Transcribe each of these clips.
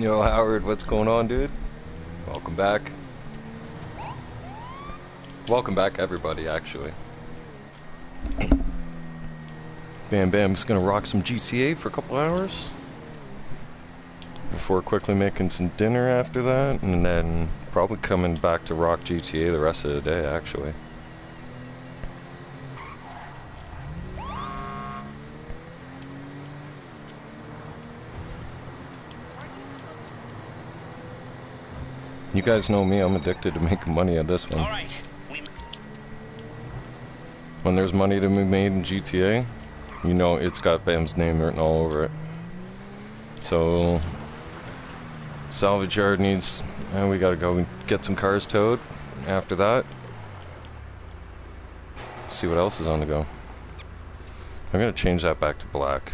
Yo, Howard, what's going on, dude? Welcome back. Welcome back, everybody, actually. Bam Bam, just gonna rock some GTA for a couple hours. Before quickly making some dinner after that, and then probably coming back to rock GTA the rest of the day, actually. You guys know me, I'm addicted to making money at this one. When there's money to be made in GTA, you know it's got Bam's name written all over it. So, salvage yard needs, we gotta go get some cars towed. After that, see what else is on the go. I'm gonna change that back to black.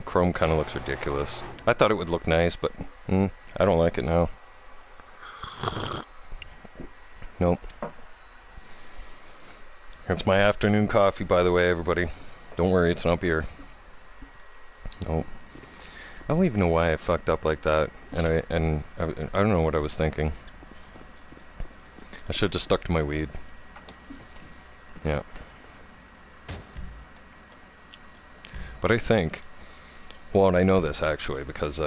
Chrome kind of looks ridiculous. I thought it would look nice, but I don't like it now. Nope. It's my afternoon coffee, by the way, everybody. Don't worry, it's not beer. Nope. I don't even know why I fucked up like that, and I don't know what I was thinking. I should have just stuck to my weed. Yeah. But I think, well, and I know this actually because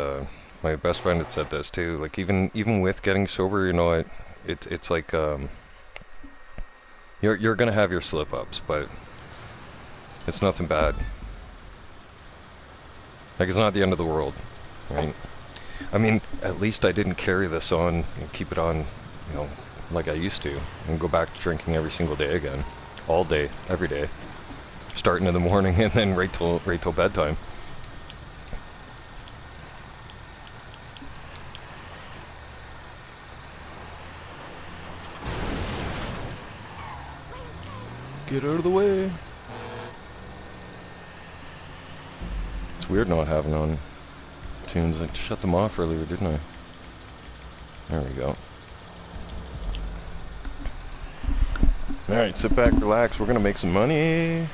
my best friend had said this too. Like even with getting sober, you know, it's like you're gonna have your slip ups, but it's nothing bad. Like, it's not the end of the world, right? I mean, at least I didn't carry this on and keep it on, you know, like I used to, and go back to drinking every single day again, all day, every day, starting in the morning and then right till bedtime. Get out of the way. It's weird not having on tunes. I shut them off earlier, didn't I? There we go. Alright, sit back, relax. We're gonna make some money.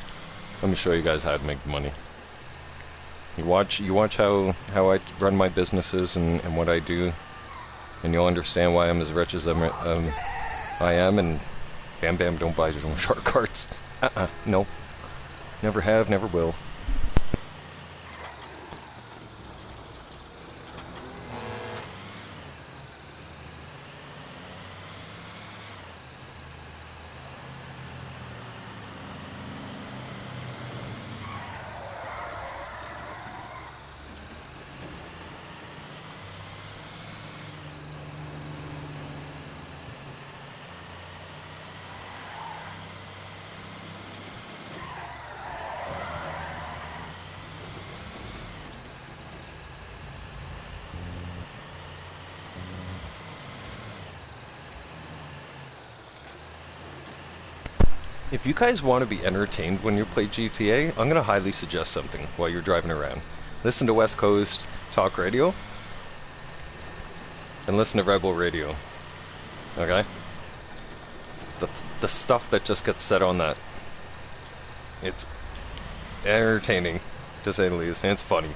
Let me show you guys how to make money. You watch how I run my businesses and what I do, and you'll understand why I'm as rich as I am, and Bam Bam don't buy his own shark cards. No. Never have, never will. If you guys want to be entertained when you play GTA, I'm going to highly suggest something while you're driving around. Listen to West Coast Talk Radio, and listen to Rebel Radio. Okay? That's the stuff that just gets said on that. It's entertaining, to say the least, and it's funny.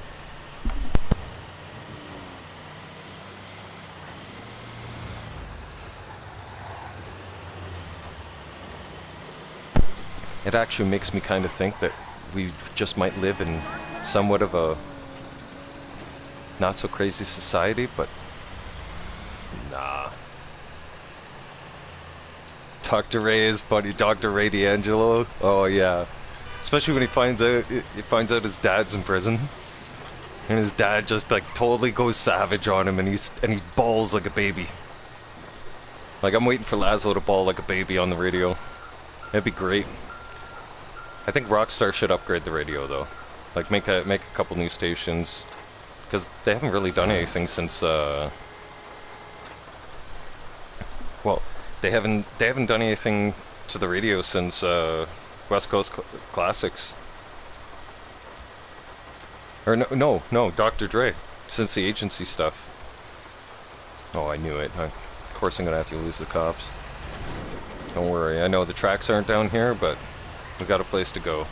It actually makes me kind of think that we just might live in somewhat of a not so crazy society, but nah. Dr. Ray is funny. Dr. Ray D'Angelo. Oh yeah, especially when he finds out his dad's in prison, and his dad just like totally goes savage on him, and he bawls like a baby. Like, I'm waiting for Laszlo to bawl like a baby on the radio. That'd be great. I think Rockstar should upgrade the radio though, like make a couple new stations, because they haven't really done anything since. Well, they haven't done anything to the radio since West Coast Classics. Or no, Dr. Dre, since the agency stuff. Oh, I knew it. Of course, I'm gonna have to lose the cops. Don't worry. I know the tracks aren't down here, but we got a place to go.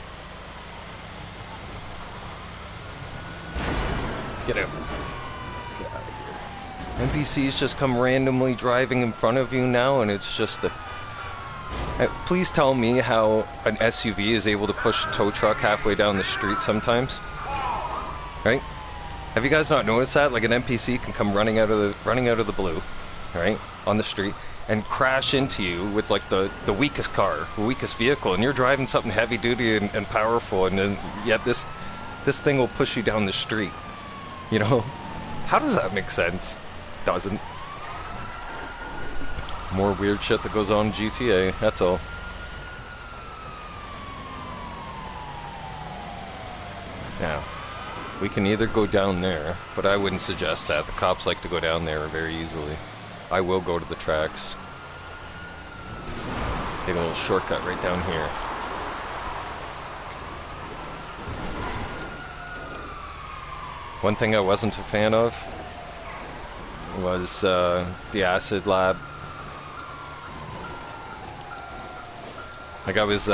Get out. Get out of here. NPCs just come randomly driving in front of you now, and it's just a... Please tell me how an SUV is able to push a tow truck halfway down the street sometimes. Right? Have you guys not noticed that? Like an NPC can come running out of the blue, right, on the street, and crash into you with like the weakest car, the weakest vehicle, and you're driving something heavy duty and powerful, and then yet this thing will push you down the street. You know? How does that make sense? Doesn't. More weird shit that goes on in GTA, that's all. Now, we can either go down there, but I wouldn't suggest that. The cops like to go down there very easily. I will go to the tracks. Take a little shortcut right down here. One thing I wasn't a fan of was the acid lab. Like I was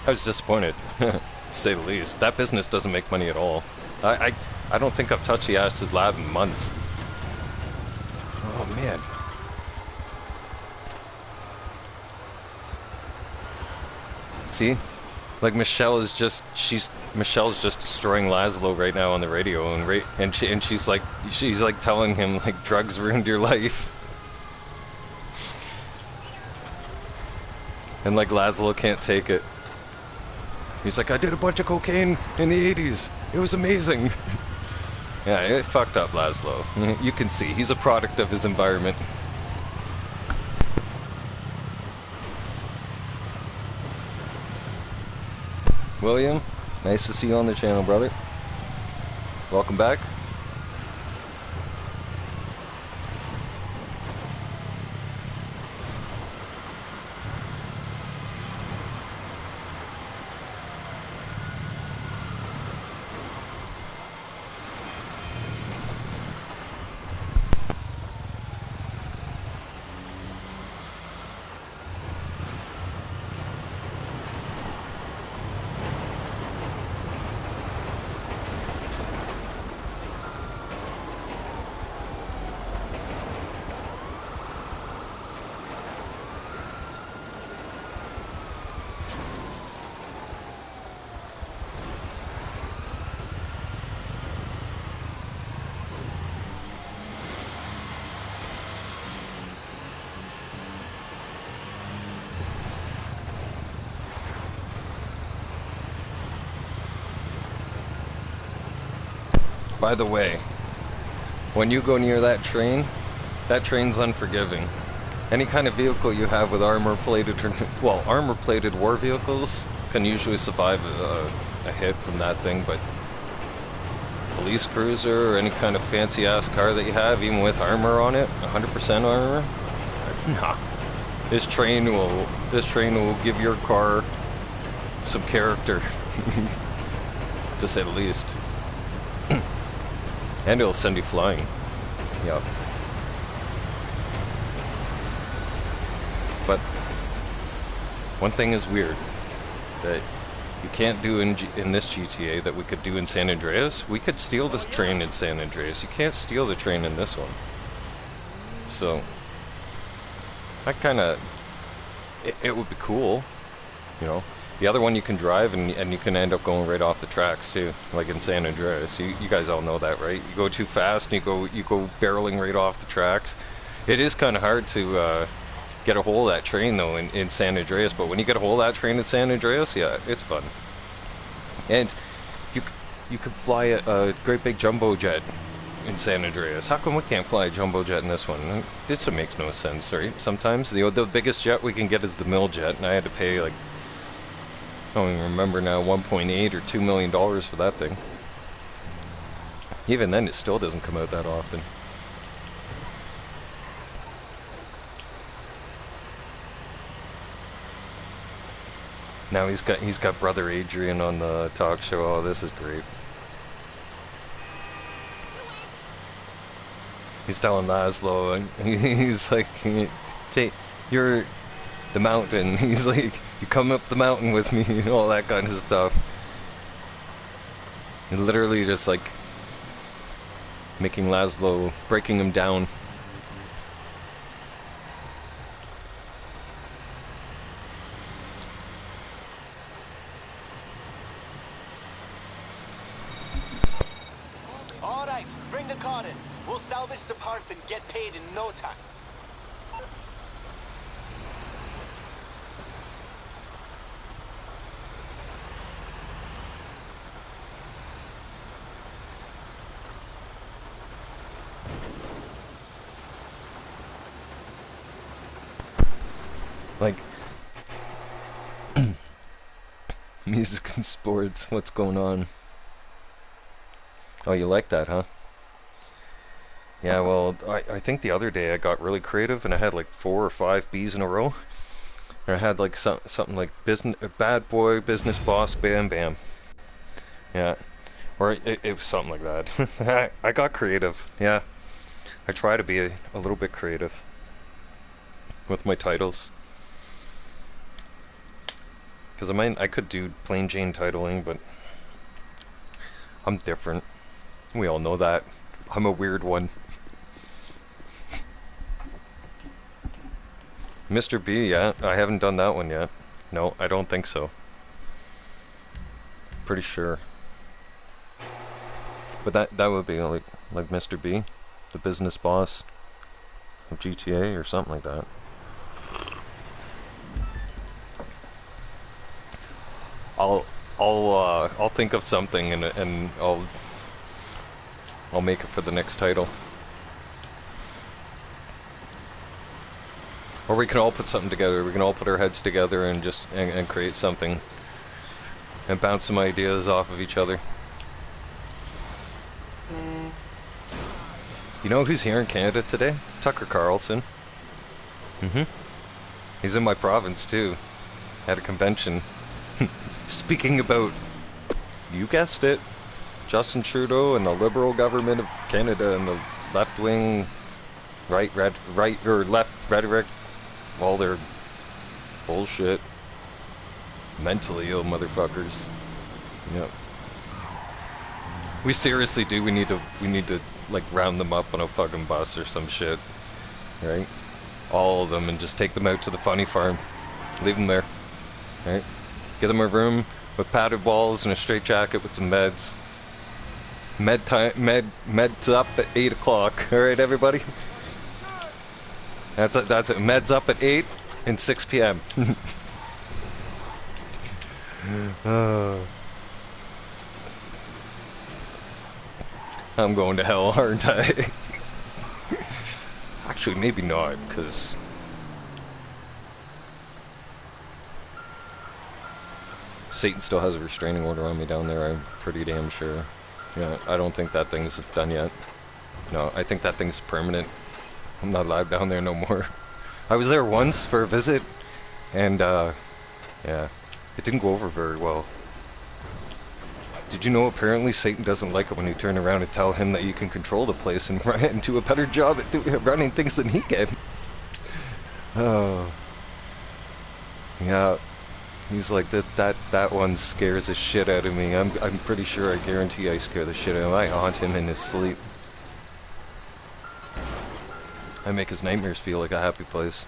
disappointed, to say the least. That business doesn't make money at all. I don't think I've touched the acid lab in months. Oh man. See? Like Michelle's just destroying Laszlo right now on the radio, and she's like telling him like drugs ruined your life. And like Laszlo can't take it. He's like, I did a bunch of cocaine in the 80s. It was amazing. Yeah, it fucked up Laszlo. You can see he's a product of his environment. William, nice to see you on the channel, brother. Welcome back. By the way, when you go near that train's unforgiving. Any kind of vehicle you have with armor-plated war vehicles can usually survive a hit from that thing, but police cruiser or any kind of fancy-ass car that you have, even with armor on it, 100% armor, nah. This train will give your car some character, to say the least. And it'll send you flying. Yep. But one thing is weird that you can't do in this GTA that we could do in San Andreas. We could steal this train in San Andreas. You can't steal the train in this one. So that kind of it would be cool, you know. The other one you can drive and you can end up going right off the tracks too, like in San Andreas. You guys all know that, right? You go too fast and you go barreling right off the tracks. It is kind of hard to get a hold of that train though in San Andreas, but when you get a hold of that train in San Andreas, yeah, it's fun. And you could fly a great big jumbo jet in San Andreas. How come we can't fly a jumbo jet in this one? This makes no sense, right? Sometimes the biggest jet we can get is the mill jet, and I had to pay like, I don't even remember now, 1.8 or $2 million for that thing. Even then, it still doesn't come out that often. Now he's got brother Adrian on the talk show. Oh, this is great. He's telling Laszlo, and he's like, you're the mountain. He's like, you come up the mountain with me, and all that kind of stuff. And literally just like making Laszlo, breaking him down. All right, bring the car in. We'll salvage the parts and get paid in no time. Like, music and sports, what's going on? Oh, you like that, huh? Yeah, well, I think the other day I got really creative and I had like 4 or 5 B's in a row. And I had like something like business, bad boy, business boss, bam, bam. Yeah, or it was something like that. I got creative, yeah. I try to be a little bit creative with my titles. Because I could do plain Jane titling, but I'm different. We all know that. I'm a weird one. Mr. B, yeah, I haven't done that one yet. No, I don't think so. Pretty sure. But that would be like Mr. B, the business boss of GTA or something like that. I'll think of something and I'll make it for the next title. Or we can all put something together. We can all put our heads together and just and create something and bounce some ideas off of each other. You know who's here in Canada today? Tucker Carlson. He's in my province too, at a convention. Speaking about, you guessed it, Justin Trudeau and the Liberal government of Canada and the left-wing, right or left rhetoric, all their bullshit, mentally ill motherfuckers. Yep. We seriously do. We need to like round them up on a fucking bus or some shit, right? All of them, and just take them out to the funny farm, leave them there, right? Get them a room with padded walls and a straight jacket with some meds. Meds up at 8 o'clock. All right, everybody. That's it. Meds up at 8 and 6 p.m. I'm going to hell, aren't I? Actually, maybe not, because Satan still has a restraining order on me down there, I'm pretty damn sure. Yeah, I don't think that thing's done yet. No, I think that thing's permanent. I'm not allowed down there no more. I was there once for a visit, and, yeah, it didn't go over very well. Did you know apparently Satan doesn't like it when you turn around and tell him that you can control the place and do a better job at running things than he can? Oh. Yeah. He's like, that one scares the shit out of me. I'm pretty sure, I guarantee I scare the shit out of him. I haunt him in his sleep. I make his nightmares feel like a happy place.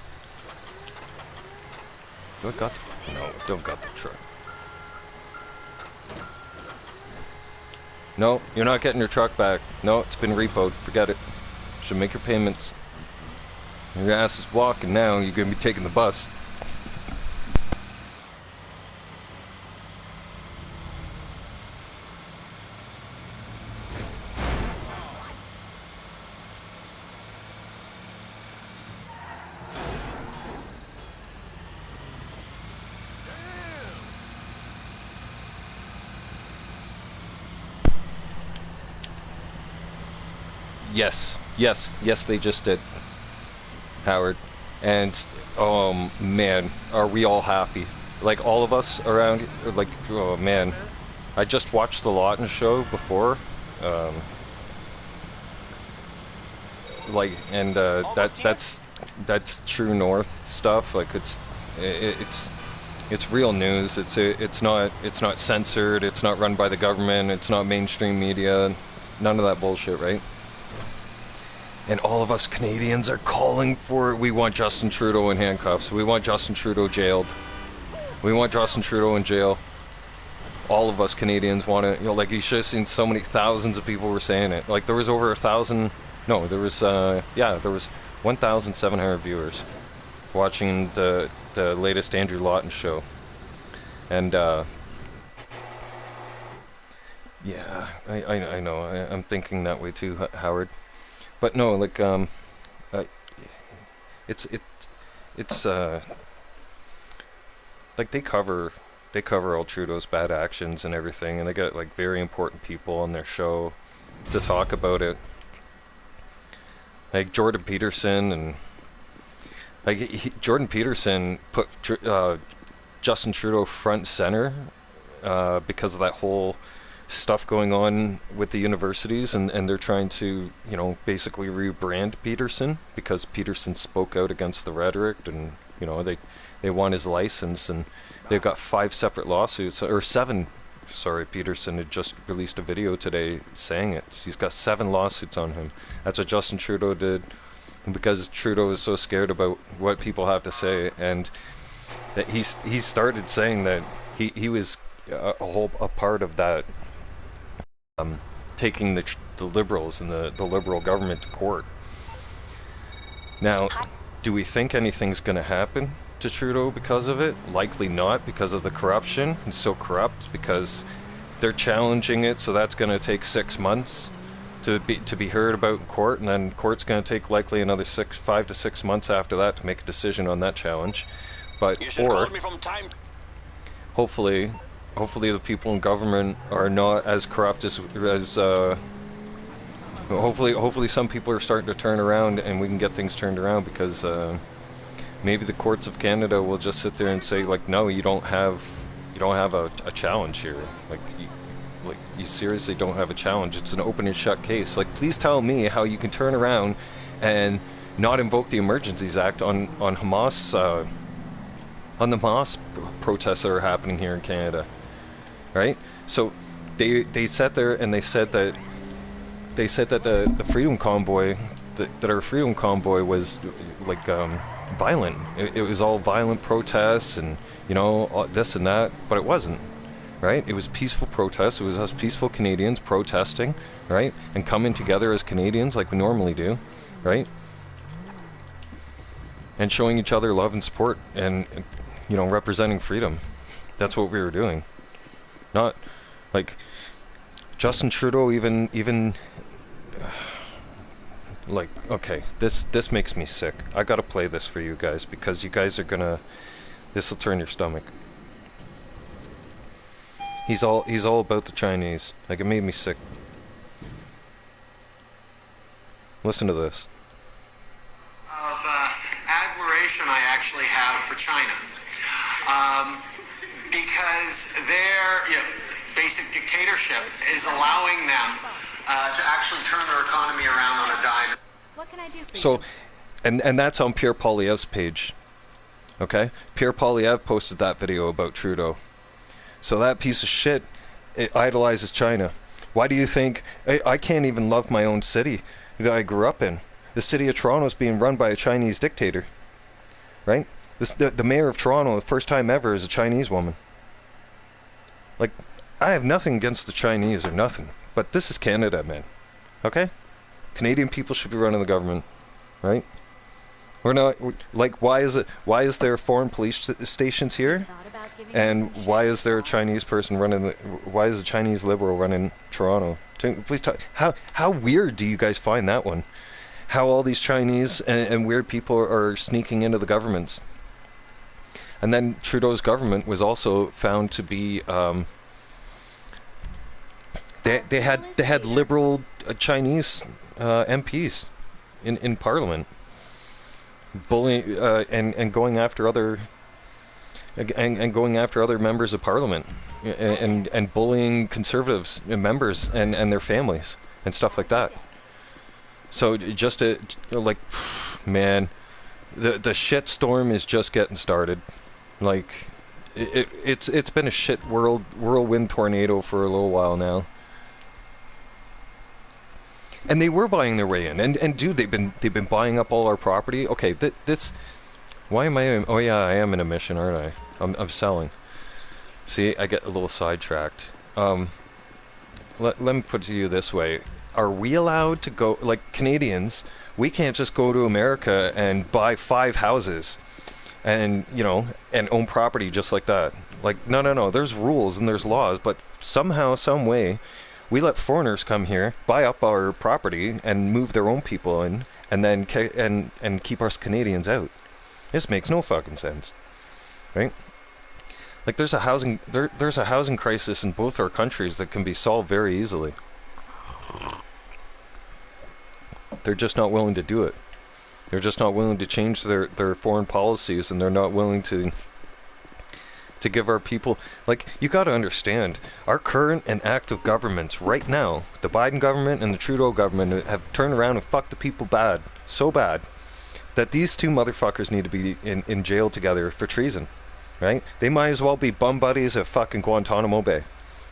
Do I got the... No, don't got the truck. No, you're not getting your truck back. No, it's been repoed. Forget it. Should make your payments. Your ass is walking now. You're gonna be taking the bus. Yes, they just did, Howard. And, oh man, are we all happy. Like, all of us around, like, oh man. I just watched the Lawton show before, like, and, that's True North stuff. Like, it's real news. It's not censored. It's not run by the government. It's not mainstream media. None of that bullshit, right? and all of us Canadians are calling for, we want Justin Trudeau in handcuffs. We want Justin Trudeau jailed. We want Justin Trudeau in jail. All of us Canadians want it. You know, like, you should have seen so many thousands of people were saying it. Like, there was over 1,000, no, there was, yeah, there was 1,700 viewers watching the latest Andrew Lawton show. And, yeah, I know, I'm thinking that way too, Howard. But no, like, it's like, they cover all Trudeau's bad actions and everything, and they got, like, very important people on their show to talk about it, like Jordan Peterson. And like, Jordan Peterson put Justin Trudeau front and center because of that whole stuff going on with the universities, and they're trying to, you know, basically rebrand Peterson because Peterson spoke out against the rhetoric, and, you know, they want his license, and they've got 5 separate lawsuits, or 7. Sorry, Peterson had just released a video today saying it. He's got 7 lawsuits on him. That's what Justin Trudeau did, and because Trudeau is so scared about what people have to say, and that he started saying that he was a part of that, taking the Liberals and the Liberal government to court. Now, do we think anything's going to happen to Trudeau because of it? Likely not, because of the corruption. He's so corrupt because they're challenging it, so that's going to take 6 months to be heard about in court, and then court's going to take likely another 5 to 6 months after that to make a decision on that challenge. But hopefully the people in government are not as corrupt as hopefully some people are starting to turn around, and we can get things turned around, because maybe the courts of Canada will just sit there and say, like, no, you don't have a challenge here. Like you seriously don't have a challenge. It's an open and shut case. Like, please tell me how you can turn around and not invoke the Emergencies Act on Hamas, on the Hamas protests that are happening here in Canada, right? So they sat there and they said that the Freedom Convoy, that our Freedom Convoy was, like, violent. It was all violent protests, and, you know, this and that, but it wasn't, right? It was peaceful protests. It was us peaceful Canadians protesting, right, and coming together as Canadians like we normally do, right, and showing each other love and support, and, you know, representing freedom. That's what we were doing. Not like Justin Trudeau even like, okay, this makes me sick. I gotta play this for you guys, because you guys are gonna, this will turn your stomach. He's all about the Chinese. Like, it made me sick. Listen to this. Of admiration I actually have for China, because their basic dictatorship is allowing them to actually turn their economy around on a dime. What can I do for So, you? and that's on Pierre Poilievre's page. Okay? Pierre Poilievre posted that video about Trudeau. So that piece of shit, it idolizes China. Why do you think I can't even love my own city that I grew up in? The city of Toronto is being run by a Chinese dictator, right? The mayor of Toronto, the first time ever, is a Chinese woman. Like, I have nothing against the Chinese or nothing, but this is Canada, man. Okay? Canadian people should be running the government, right? We're not, like, why is there foreign police stations here? And why is there a Chinese person running why is a Chinese liberal running Toronto? Please talk, how weird do you guys find that one? How all these Chinese and weird people are sneaking into the governments. And then Trudeau's government was also found to be, they had liberal Chinese MPs in Parliament, bullying and going after other members of Parliament, and bullying Conservatives and members and their families and stuff like that. So just like, man, the shit storm is just getting started. Like, it's been a shit whirlwind tornado for a little while now. And they were buying their way in. And dude, they've been buying up all our property. Okay, this. Why am I? Oh yeah, I am in a mission, aren't I? I'm selling. See, I get a little sidetracked. Let me put it to you this way: are we allowed to go, like Canadians? We can't just go to America and buy 5 houses, and and own property just like that. Like, no. There's rules and there's laws, but somehow, some way, we let foreigners come here, buy up our property, and move their own people in, and then and keep us Canadians out. This makes no fucking sense, right? Like, there's a housing crisis in both our countries that can be solved very easily. They're just not willing to do it. They're just not willing to change their foreign policies, and they're not willing to give our people... Like, you got to understand, our current and active governments right now, the Biden government and the Trudeau government, have turned around and fucked the people bad, so bad, that these two motherfuckers need to be in jail together for treason, right? They might as well be bum buddies at fucking Guantanamo Bay,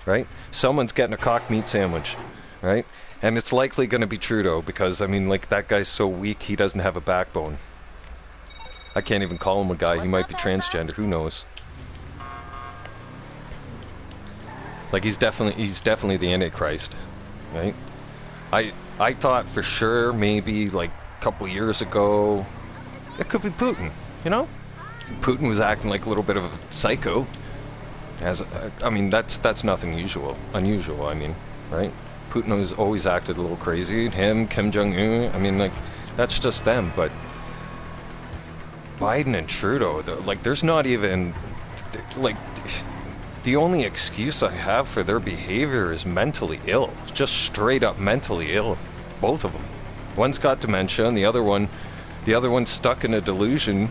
right? Someone's getting a cock meat sandwich, right? And it's likely going to be Trudeau, because, I mean, like, that guy's so weak, he doesn't have a backbone. I can't even call him a guy, he might be transgender, who knows? Like, he's definitely the Antichrist, right? I thought for sure, maybe, like, couple years ago, it could be Putin, Putin was acting like a little bit of a psycho. I mean, that's nothing unusual, I mean, right? Putin has always acted a little crazy. Him, Kim Jong-un, I mean, like, that's just them. But Biden and Trudeau, like, there's not even, like, the only excuse I have for their behavior is mentally ill. Just straight up mentally ill, both of them. One's got dementia, and the other one's stuck in a delusion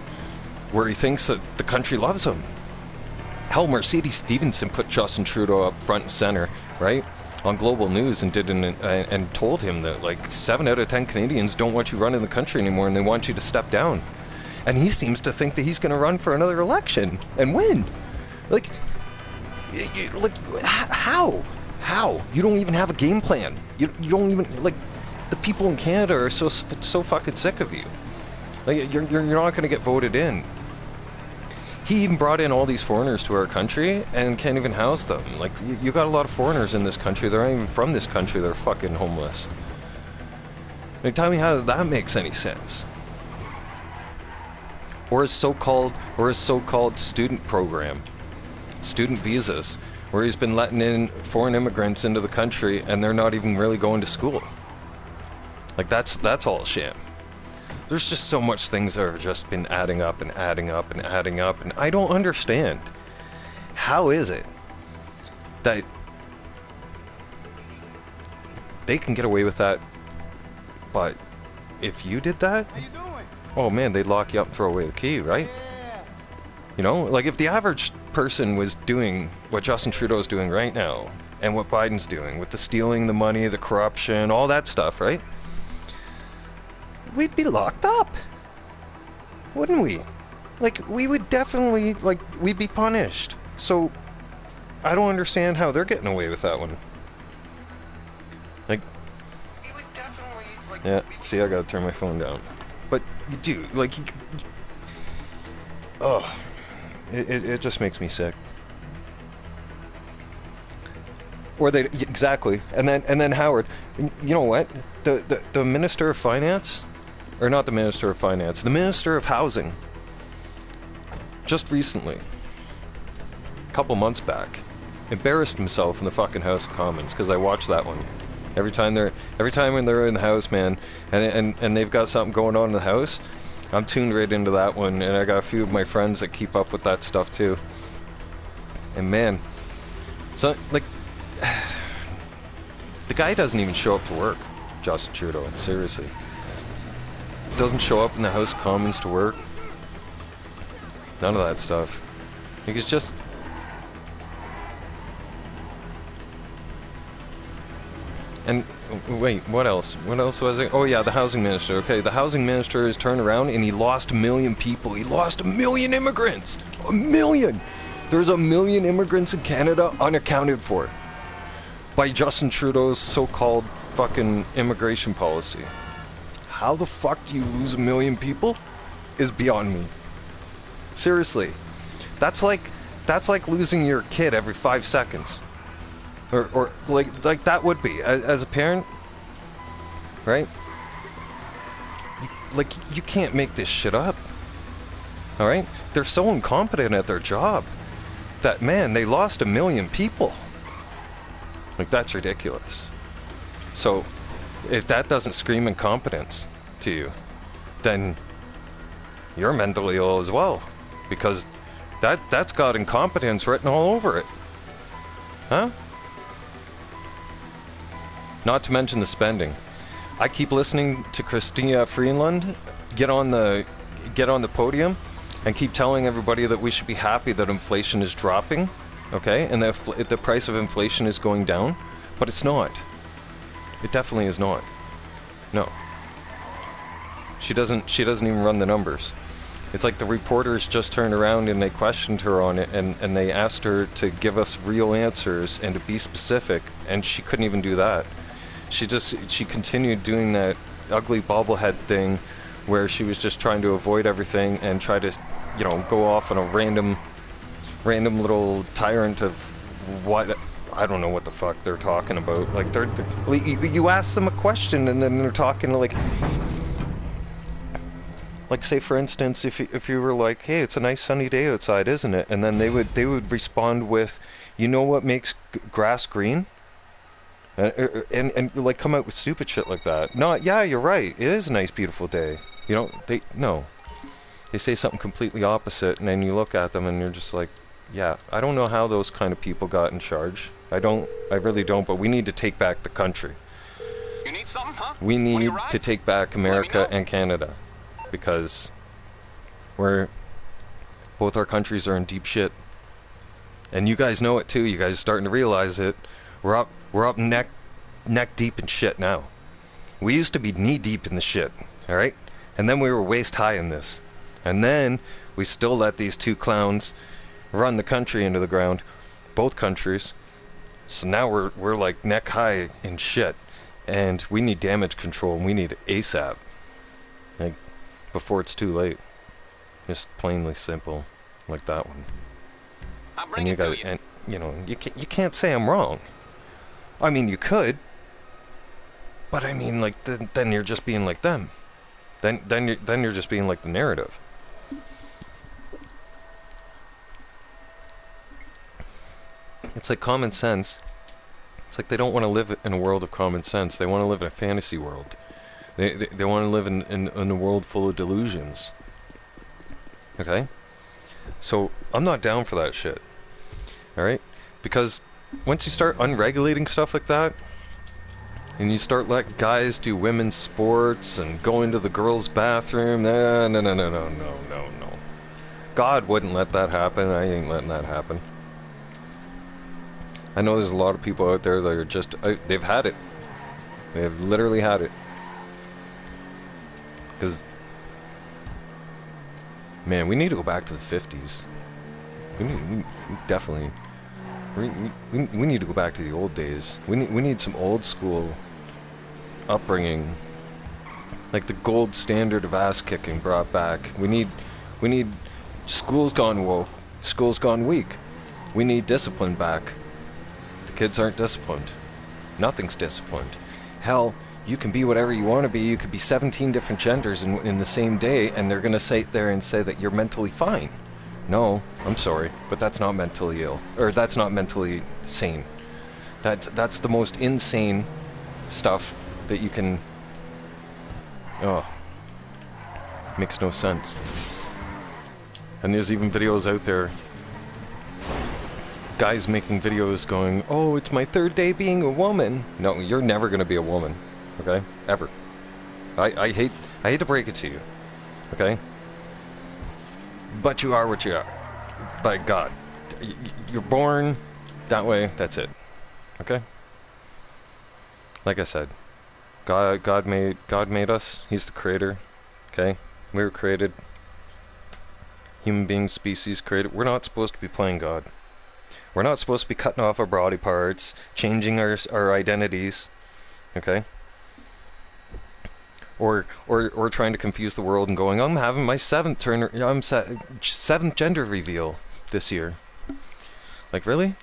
where he thinks that the country loves him. Hell, Mercedes Stevenson put Justin Trudeau up front and center, right, on Global News, and and told him that, like, 7 out of 10 Canadians don't want you running the country anymore, and they want you to step down. And he seems to think that he's going to run for another election and win. Like, how? You don't even have a game plan. You don't even, like. The people in Canada are so fucking sick of you. Like, you're not going to get voted in. He even brought in all these foreigners to our country and can't even house them. Like, you got a lot of foreigners in this country. They're not even from this country. They're fucking homeless. Like, tell me how that makes any sense. Or his so-called student program, student visas, where he's been letting in foreign immigrants into the country and they're not even really going to school. Like, that's all sham. There's just so much things that have just been adding up, and I don't understand. How is it that they can get away with that, but if you did that, how you doing? Oh man, they'd lock you up and throw away the key, right? Yeah. Like, if the average person was doing what Justin Trudeau's doing right now, and what Biden's doing with the stealing the money, the corruption, all that stuff, right? We'd be locked up, wouldn't we? Like, we would definitely, like, we'd be punished. So, I don't understand how they're getting away with that one. Like, we would definitely, like... Yeah, see, I gotta turn my phone down. But, you do, like, it just makes me sick. Or they, exactly, and then Howard, you know what? The Minister of Finance... Or not the Minister of Finance, the Minister of Housing, just recently, a couple months back, embarrassed himself in the fucking House of Commons, because I watch that one. Every time when they're in the House, man, and they've got something going on in the House, I'm tuned right into that one, and I got a few of my friends that keep up with that stuff too. And man, so, like, the guy doesn't even show up to work, Justin Trudeau, seriously. Doesn't show up in the House of Commons to work. None of that stuff. Like, it's just... And, wait, what else? What else was it? Oh yeah, the housing minister. Okay, the housing minister has turned around and he lost 1 million people. He lost 1 million immigrants! 1 million! There's 1 million immigrants in Canada unaccounted for by Justin Trudeau's so-called fucking immigration policy. How the fuck do you lose 1 million people? Is beyond me. Seriously. That's like losing your kid every 5 seconds. Or like that would be. As a parent, right? You can't make this shit up. Alright? They're so incompetent at their job that, man, they lost 1 million people. Like, that's ridiculous. So, if that doesn't scream incompetence to you, then you're mentally ill as well. Because that's got incompetence written all over it. Huh? Not to mention the spending. I keep listening to Christina Freeland get on the podium and keep telling everybody that we should be happy that inflation is dropping, okay, and the price of inflation is going down, but it's not. It definitely is not. No. She doesn't even run the numbers. It's like the reporters just turned around and they questioned her on it, and they asked her to give us real answers and to be specific, and she couldn't even do that. She continued doing that ugly bobblehead thing where she was just trying to avoid everything and try to, you know, go off on a random little tyrant of what, I don't know what the fuck they're talking about. Like, you ask them a question and then they're talking like say for instance, if you were like, hey, it's a nice sunny day outside, isn't it? And then they would respond with, you know what makes grass green? And like come out with stupid shit like that. No, yeah, you're right. It is a nice, beautiful day. You know, they say something completely opposite, and then you look at them and you're just like, yeah, I don't know how those kind of people got in charge. I really don't. But we need to take back the country. You need something, huh? We need to take back America and Canada, because both our countries are in deep shit, and you guys know it too. You guys are starting to realize it. We're up neck deep in shit now. We used to be knee deep in the shit, all right? And then we were waist high in this. And then we still let these two clowns run the country into the ground, both countries. So now we're like neck high in shit, and we need damage control, and we need it ASAP, like before it's too late. Just plainly simple, like that one. I'll bring it to you. And you know, you can't say I'm wrong. I mean, you could, but I mean, like, then you're just being like them. Then you're just being like the narrative. It's like common sense. It's like they don't want to live in a world of common sense. They want to live in a fantasy world. They want to live in a world full of delusions. Okay? So, I'm not down for that shit. Alright? Because once you start unregulating stuff like that, and you start letting guys do women's sports and go into the girls' bathroom, no. God wouldn't let that happen. I ain't letting that happen. I know there's a lot of people out there that are just, they've had it. They've literally had it. Because, man, we need to go back to the 50s. We definitely... We need to go back to the old days. We need some old school upbringing, like the gold standard of ass kicking brought back. We need school's gone woke, school's gone weak. We need discipline back. The kids aren't disciplined. Nothing's disciplined. Hell, you can be whatever you want to be. You could be 17 different genders in the same day, and they're gonna sit there and say that you're mentally fine. No, I'm sorry, but that's not mentally ill, or that's not mentally sane. That's the most insane stuff that you can... Oh. Makes no sense. And there's even videos out there, guys making videos going, oh, it's my 3rd day being a woman. No, you're never gonna be a woman, okay? Ever. I hate to break it to you, okay? But you are what you are. By God. You're born that way, that's it. Okay? Like I said, God made us. He's the creator. Okay? We were created. Human beings, species created. We're not supposed to be playing God. We're not supposed to be cutting off our body parts, changing our identities. Okay? Or trying to confuse the world and going, I'm having my seventh gender reveal this year. Like, really?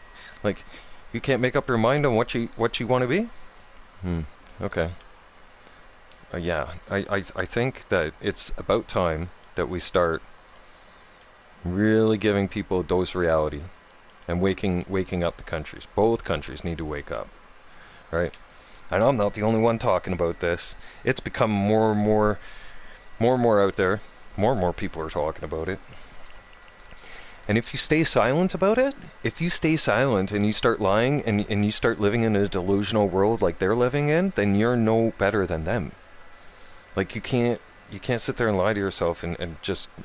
Like, you can't make up your mind on what you want to be? Okay. Yeah, I think that it's about time that we start really giving people a dose of reality and waking up the countries. Both countries need to wake up, right? And I'm not the only one talking about this. It's become more and more out there. More and more people are talking about it. And if you stay silent about it, if you stay silent and you start lying and you start living in a delusional world like they're living in, then you're no better than them. Like, you can't sit there and lie to yourself and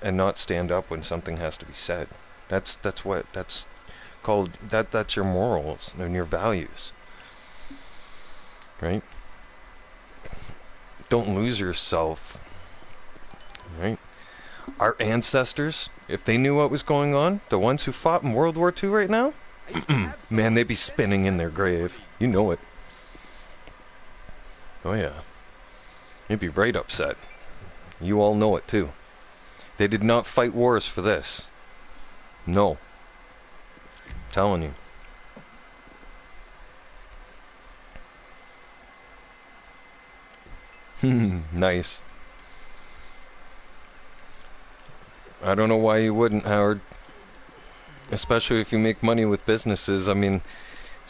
not stand up when something has to be said. That's called, that's your morals and your values. Right? Don't lose yourself. Right? Our ancestors, if they knew what was going on, the ones who fought in World War II right now, man, they'd be spinning in their grave. You know it. Oh yeah. They'd be right upset. You all know it too. They did not fight wars for this. No. I'm telling you. Nice. I don't know why you wouldn't, Howard. Especially if you make money with businesses. I mean,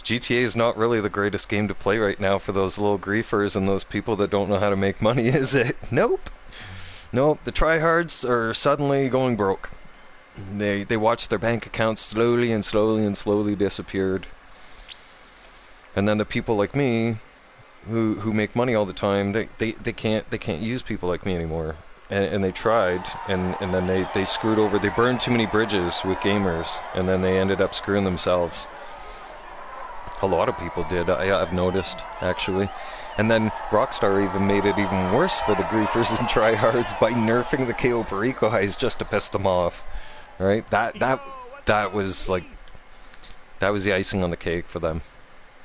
GTA is not really the greatest game to play right now for those little griefers and those people that don't know how to make money, is it? Nope. Nope. The tryhards are suddenly going broke. They watch their bank accounts slowly disappeared. And then the people like me, who make money all the time, they can't use people like me anymore. And they tried, and then they screwed over. They burned too many bridges with gamers, and then they ended up screwing themselves. A lot of people did, I've noticed, actually. And then Rockstar even made it even worse for the griefers and tryhards by nerfing the KO Perico highs just to piss them off. Right? That was like, that was the icing on the cake for them.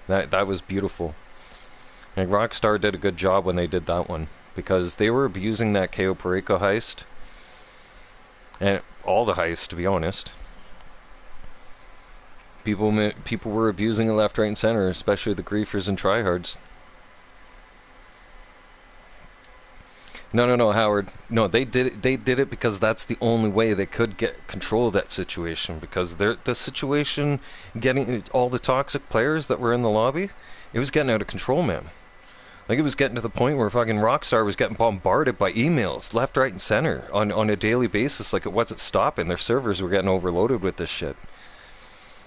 That was beautiful. And Rockstar did a good job when they did that one, because they were abusing that KO Perico heist, and all the heists, to be honest. People were abusing it left, right, and center, especially the griefers and tryhards. No, Howard. No, they did it because that's the only way they could get control of that situation, because the situation, getting all the toxic players that were in the lobby, it was getting out of control, man. Like, it was getting to the point where fucking Rockstar was getting bombarded by emails left, right, and center on a daily basis. Like, it wasn't stopping. Their servers were getting overloaded with this shit.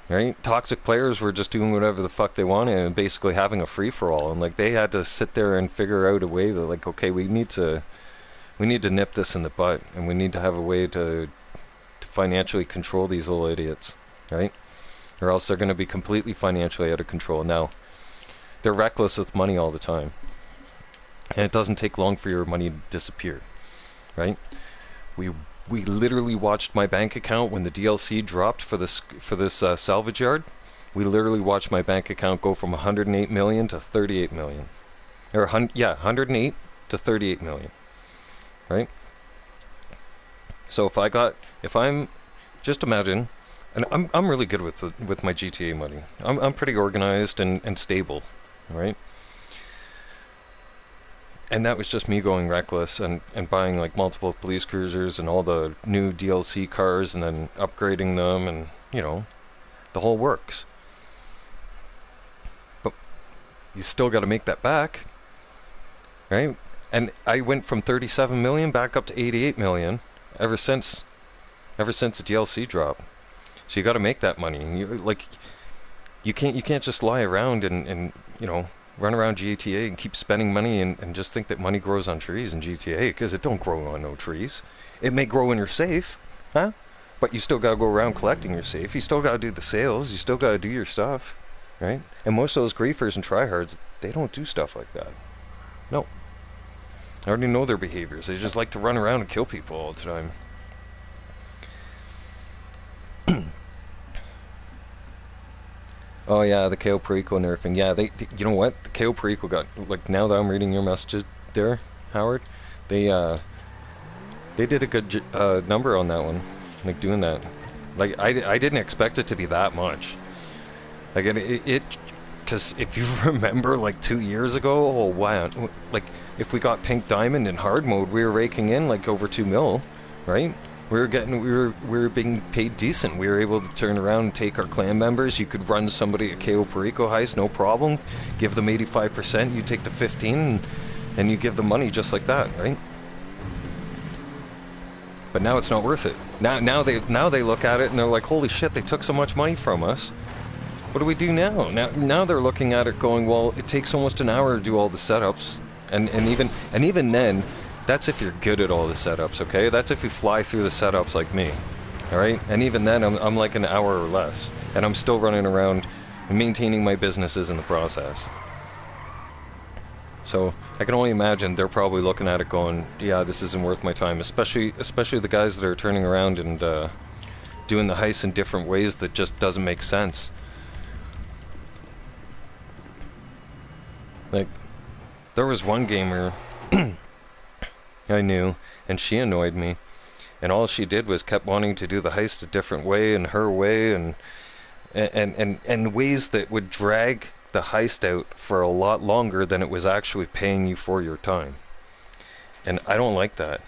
Right? Toxic players were just doing whatever the fuck they wanted and basically having a free-for-all. And, like, they had to sit there and figure out a way that, like, okay, we need to nip this in the butt, and we need to have a way to financially control these little idiots. Right? Or else they're going to be completely financially out of control. Now, they're reckless with money all the time. And it doesn't take long for your money to disappear, right? We literally watched my bank account when the DLC dropped for this salvage yard. We literally watched my bank account go from 108 million to 38 million, or 108 to 38 million, right? So if I'm just imagine, and I'm really good with my GTA money. I'm pretty organized and stable, right? And that was just me going reckless and buying like multiple police cruisers and all the new DLC cars and then upgrading them, and you know, the whole works. But you still got to make that back, right? And I went from 37 million back up to 88 million ever since the DLC drop. So you got to make that money. You can't just lie around and you know, run around GTA and keep spending money and just think that money grows on trees in GTA, because it don't grow on no trees. It may grow in your safe, huh? But you still gotta go around collecting your safe. You still gotta do the sales. You still gotta do your stuff, right? And most of those griefers and tryhards, they don't do stuff like that. No. I already know their behaviors. They just like to run around and kill people all the time. Oh yeah, the KO Perico nerfing. Yeah, you know what? The KO Perico got, like, now that I'm reading your messages there, Howard, they they did a good number on that one, like doing that. Like I didn't expect it to be that much. Like because if you remember, like 2 years ago, oh wow, like if we got Pink Diamond in hard mode, we were raking in like over 2 mil, right? We were being paid decent. We were able to turn around and take our clan members. You could run somebody a KO Perico heist, no problem. Give them 85%. You take the 15, and you give them money just like that, right? But now it's not worth it. Now they look at it and they're like, holy shit, they took so much money from us. What do we do now? Now they're looking at it going, well, it takes almost an hour to do all the setups, and even then, that's if you're good at all the setups, okay? That's if you fly through the setups like me, all right? And even then, I'm like an hour or less, and I'm still running around and maintaining my businesses in the process. So I can only imagine they're probably looking at it going, yeah, this isn't worth my time, especially the guys that are turning around and doing the heists in different ways that just doesn't make sense. Like, there was one gamer I knew, and she annoyed me, and all she did was kept wanting to do the heist a different way and her way, and ways that would drag the heist out for a lot longer than it was actually paying you for your time. And I don't like that.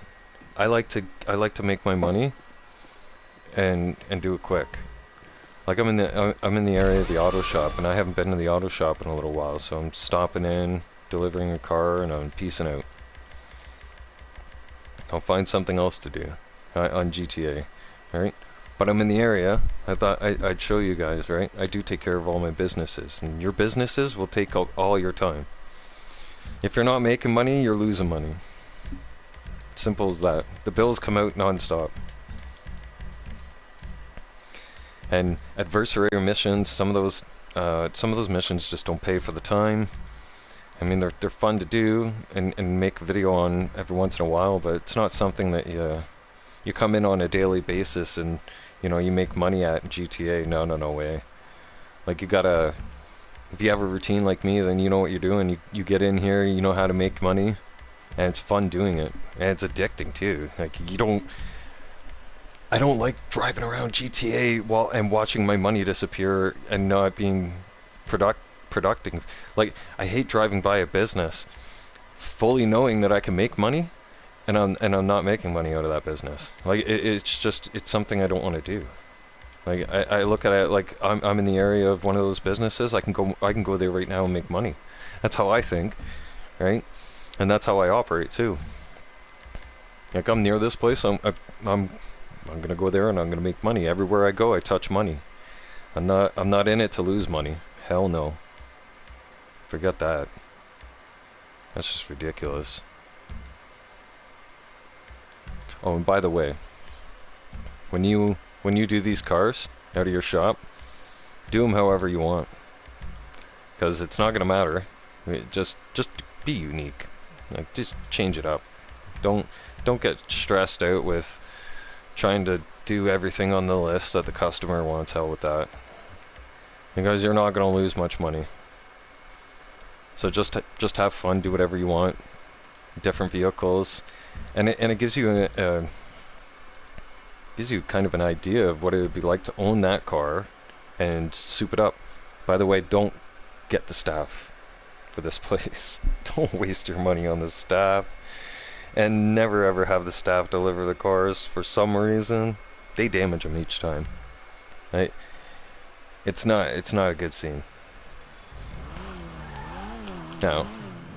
I like to make my money and do it quick. Like I'm in the area of the auto shop, and I haven't been to the auto shop in a little while, so I'm stopping in, delivering a car, and I'm peacing out. I'll find something else to do on GTA, right? But I'm in the area. I thought I'd show you guys, right? I do take care of all my businesses, and your businesses will take all your time. If you're not making money, you're losing money. Simple as that. The bills come out non-stop. And adversary missions, some of those missions just don't pay for the time. I mean, they're fun to do and make a video on every once in a while, but it's not something that you come in on a daily basis and you make money at in GTA. No way. Like, if you have a routine like me, then you know what you're doing. You get in here, you know how to make money, and it's fun doing it, and it's addicting too. Like, I don't like driving around GTA and watching my money disappear and not being productive. Like, I hate driving by a business fully knowing that I can make money and I'm not making money out of that business. Like, it's something I don't want to do. Like, I look at it like I'm in the area of one of those businesses. I can go there right now and make money. That's how I think, right? And that's how I operate too. Like, I'm near this place, I'm gonna go there and I'm gonna make money. Everywhere I go, I touch money. I'm not in it to lose money. Hell no. Forget that. That's just ridiculous. Oh, and by the way, when you do these cars out of your shop, do them however you want, because it's not gonna matter. Just be unique. Like, just change it up. Don't get stressed out with trying to do everything on the list that the customer wants. Hell with that, because you're not going to lose much money. So just have fun, do whatever you want, different vehicles, and it gives you kind of an idea of what it would be like to own that car and soup it up. By the way, don't get the staff for this place. Don't waste your money on the staff. And never ever have the staff deliver the cars. For some reason, they damage them each time. Right? It's not a good scene. Now,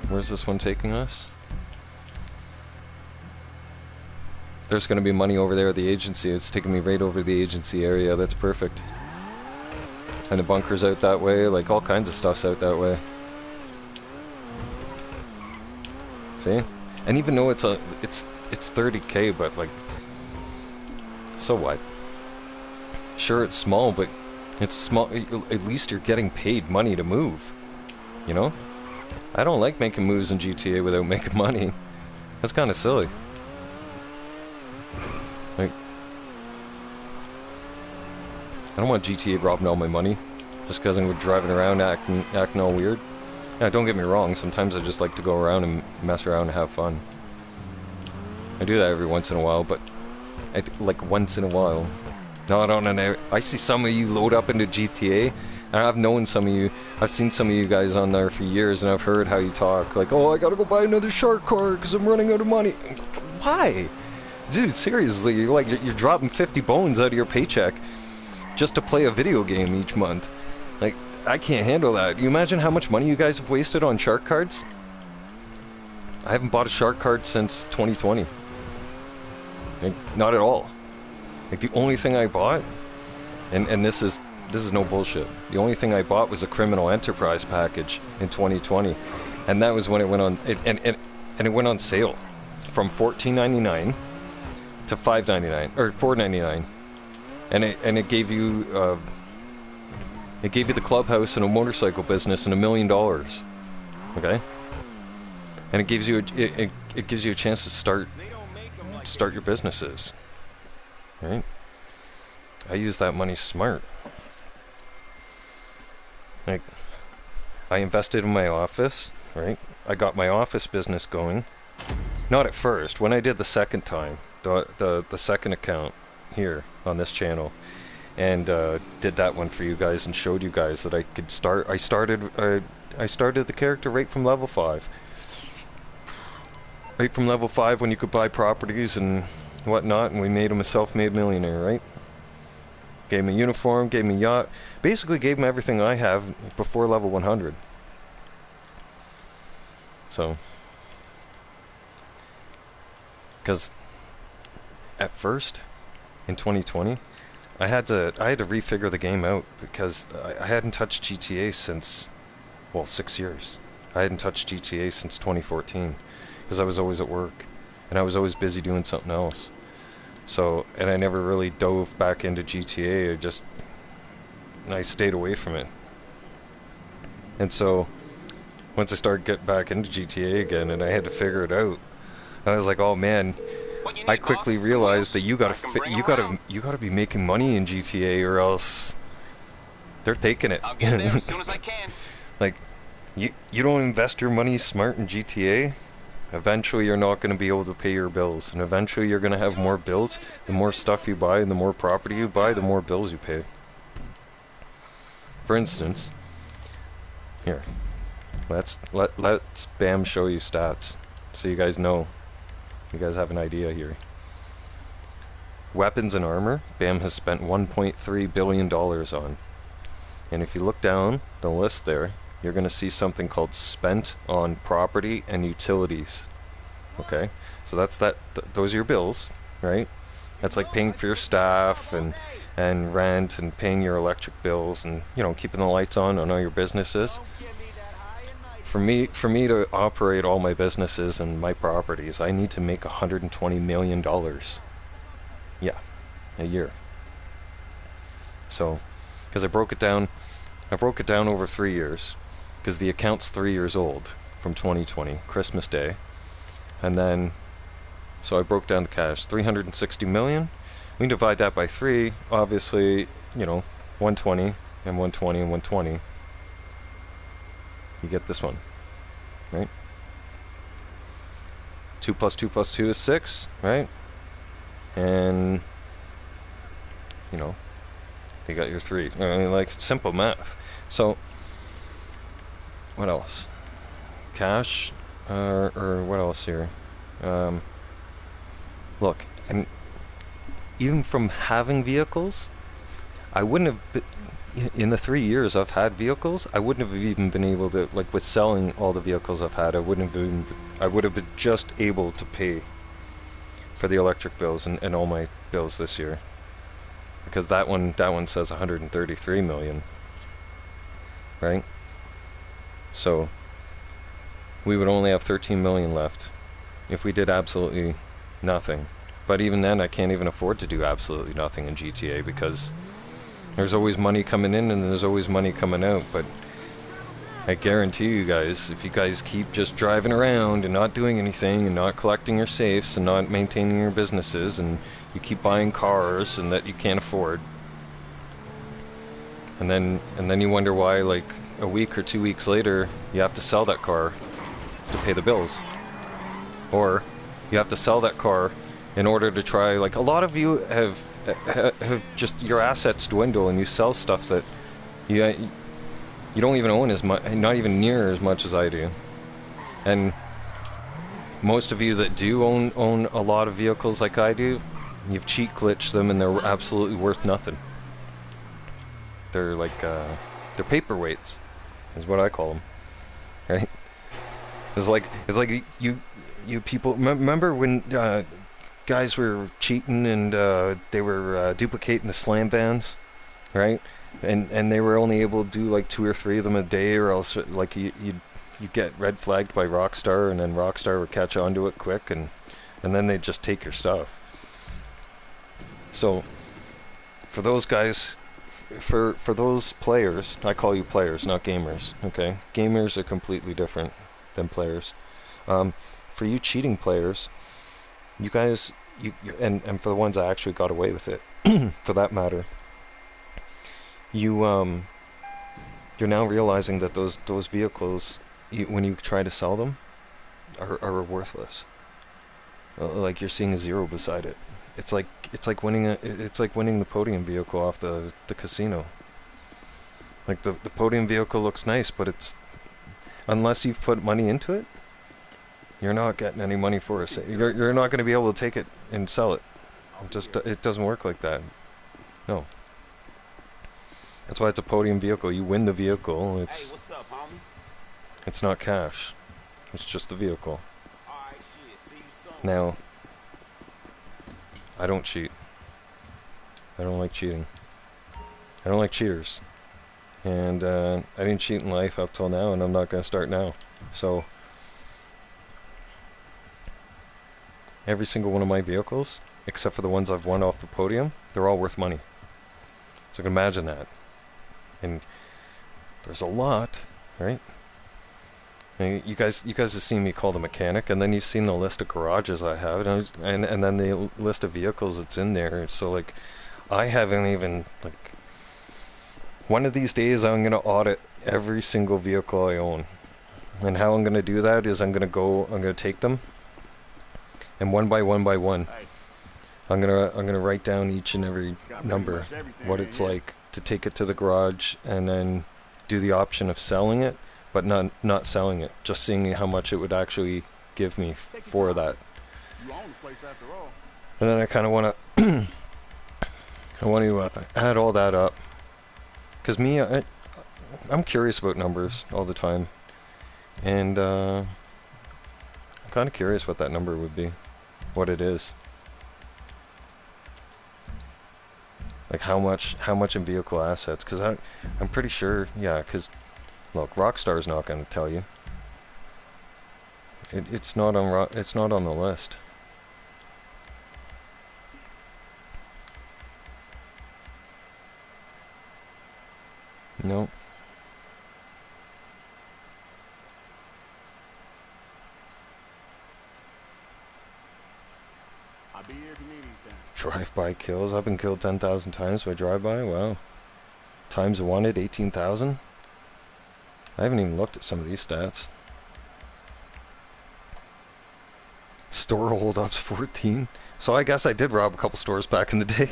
where's this one taking us? There's going to be money over there at the agency. It's taking me right over the agency area. That's perfect. And the bunker's out that way. Like, all kinds of stuff's out that way. See? And even though it's 30K, but like, so what? Sure, it's small, but it's small. At least you're getting paid money to move. You know? I don't like making moves in GTA without making money. That's kind of silly. Like, I don't want GTA robbing all my money just because I'm driving around acting all weird. Now, don't get me wrong, sometimes I just like to go around and mess around and have fun. I do that every once in a while, but like once in a while. Not on an... I see some of you load up into GTA, and I've known some of you, I've seen some of you guys on there for years, and I've heard how you talk, like, oh, I gotta go buy another shark card because I'm running out of money. Why? Dude, seriously, you're dropping 50 bones out of your paycheck just to play a video game each month. Like, I can't handle that. You imagine how much money you guys have wasted on shark cards? I haven't bought a shark card since 2020. Like, not at all. Like, the only thing I bought, and this is no bullshit, the only thing I bought was a criminal enterprise package in 2020, and that was when it went on, and it went on sale from $14.99 to $5.99 or $4.99, and it gave you the clubhouse and a motorcycle business and $1 million, okay, and it gives you it gives you a chance to start your businesses. Right? I use that money smart. Like, I invested in my office, right? I got my office business going. Not at first. When I did the second time, the second account here on this channel, and did that one for you guys and showed you guys that I could start. I started the character right from level 5. Right from level 5 when you could buy properties and whatnot, and we made him a self-made millionaire, right? Gave him a uniform, gave him a yacht, basically gave him everything I have before level 100. So, because at first, in 2020, I had to refigure the game out because I hadn't touched GTA since, well, 6 years. I hadn't touched GTA since 2014 because I was always at work. And I was always busy doing something else. So, and I never really dove back into GTA. I stayed away from it. And so, once I started getting back into GTA again, and I had to figure it out, I was like, oh man. I quickly realized that you gotta be making money in GTA, or else they're taking it. I'll get there as soon as I can. Like, you don't invest your money smart in GTA. Eventually you're not going to be able to pay your bills, and eventually you're going to have more bills. The more stuff you buy and the more property you buy, the more bills you pay. For instance, here, let's Bam show you stats so you guys know, you guys have an idea here. Weapons and armor, Bam has spent $1.3 billion on. And if you look down the list there, you're going to see something called spent on property and utilities. Okay, so that's those are your bills, right? That's like paying for your staff and rent and paying your electric bills and, you know, keeping the lights on all your businesses. For me to operate all my businesses and my properties, I need to make $120 million. Yeah, a year. So, because I broke it down over 3 years. Because the account's 3 years old from 2020, Christmas Day. And then, so I broke down the cash, 360 million. We can divide that by 3, obviously, you know, 120 and 120 and 120. You get this one, right? 2 plus 2 plus 2 is 6, right? And, you know, you got your 3. I mean, like, simple math. So, what else? Cash, or what else here? Look, and even from having vehicles, I wouldn't have been, in the 3 years I've had vehicles, I wouldn't have even been able to, like, with selling all the vehicles I've had, I would have been just able to pay for the electric bills and all my bills this year. Because that one says 133 million, right? So we would only have 13 million left if we did absolutely nothing. But even then, I can't even afford to do absolutely nothing in GTA because there's always money coming in and there's always money coming out. But I guarantee you guys, if you guys keep just driving around and not doing anything and not collecting your safes and not maintaining your businesses, and you keep buying cars and that you can't afford, and then you wonder why, like, a week or 2 weeks later, you have to sell that car to pay the bills. Or you have to sell that car in order to try, like, a lot of you have just, your assets dwindle and you sell stuff that you don't even own as much, not even near as much as I do. And most of you that do own a lot of vehicles like I do, you've cheat glitched them and they're absolutely worth nothing. They're like, they're paperweights, is what I call them, right? It's like you people, remember when guys were cheating and they were duplicating the slam vans, right? And they were only able to do like 2 or 3 of them a day, or else like you'd get red flagged by Rockstar, and then Rockstar would catch on to it quick, and then they'd just take your stuff. So for those guys, for those players, I call you players, not gamers, okay? Gamers are completely different than players. For you cheating players, you guys, and for the ones that actually got away with it, for that matter, you're now realizing that those vehicles, when you try to sell them, are worthless. Like you're seeing a zero beside it. It's like winning the podium vehicle off the casino. Like the podium vehicle looks nice, but it's, unless you've put money into it, you're not getting any money for it. You're not going to be able to take it and sell it. It doesn't work like that. No. That's why it's a podium vehicle. You win the vehicle. Hey, what's up, homie? It's not cash. It's just the vehicle. Alright, shit. See you soon. Now, I don't cheat. I don't like cheating. I don't like cheaters. And I didn't cheat in life up till now, and I'm not going to start now. So, every single one of my vehicles, except for the ones I've won off the podium, they're all worth money. So you can imagine that. And there's a lot, right? And you guys have seen me call the mechanic, and then you've seen the list of garages I have, and then the list of vehicles that's in there. So like, I haven't even, like, one of these days I'm gonna audit every single vehicle I own. And how I'm gonna do that is I'm gonna take them, and one by one, I'm gonna write down each and every number, what it's like to take it to the garage, and then do the option of selling it, but not selling it, just seeing how much it would actually give me for that. And then I kind of want to add all that up, because I'm curious about numbers all the time, and I'm kind of curious what that number would be, what it is. Like how much in vehicle assets? Because I'm pretty sure, yeah. Because look, Rockstar's not going to tell you. It's not on the list. No. I'll be here if you need anything. Drive-by kills. I've been killed 10,000 times by drive-by. Wow. Times wanted 18,000. I haven't even looked at some of these stats. Store hold-ups 14. So I guess I did rob a couple stores back in the day.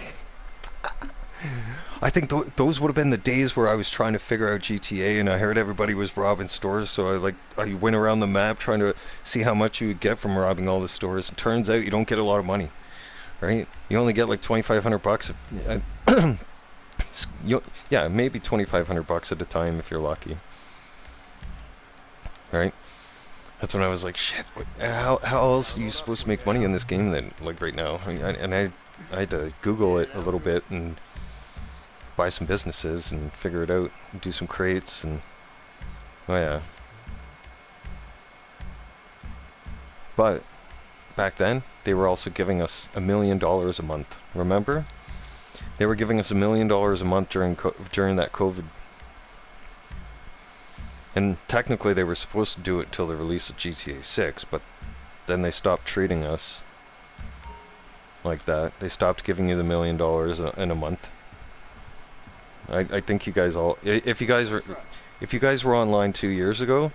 I think those would have been the days where I was trying to figure out GTA, and I heard everybody was robbing stores, so I went around the map trying to see how much you would get from robbing all the stores. And turns out you don't get a lot of money. Right? You only get like 2,500 bucks. Yeah, maybe 2,500 bucks at a time if you're lucky. Right? That's when I was like, shit. How else are you supposed to make money in this game then? Like right now, I had to Google it a little bit and buy some businesses and figure it out. And do some crates and oh yeah. But back then, they were also giving us $1 million a month. Remember? They were giving us $1 million a month during that COVID. And technically, they were supposed to do it till the release of GTA 6, but then they stopped treating us like that. They stopped giving you the $1 million in a month. I think you guys all, if you guys were online 2 years ago,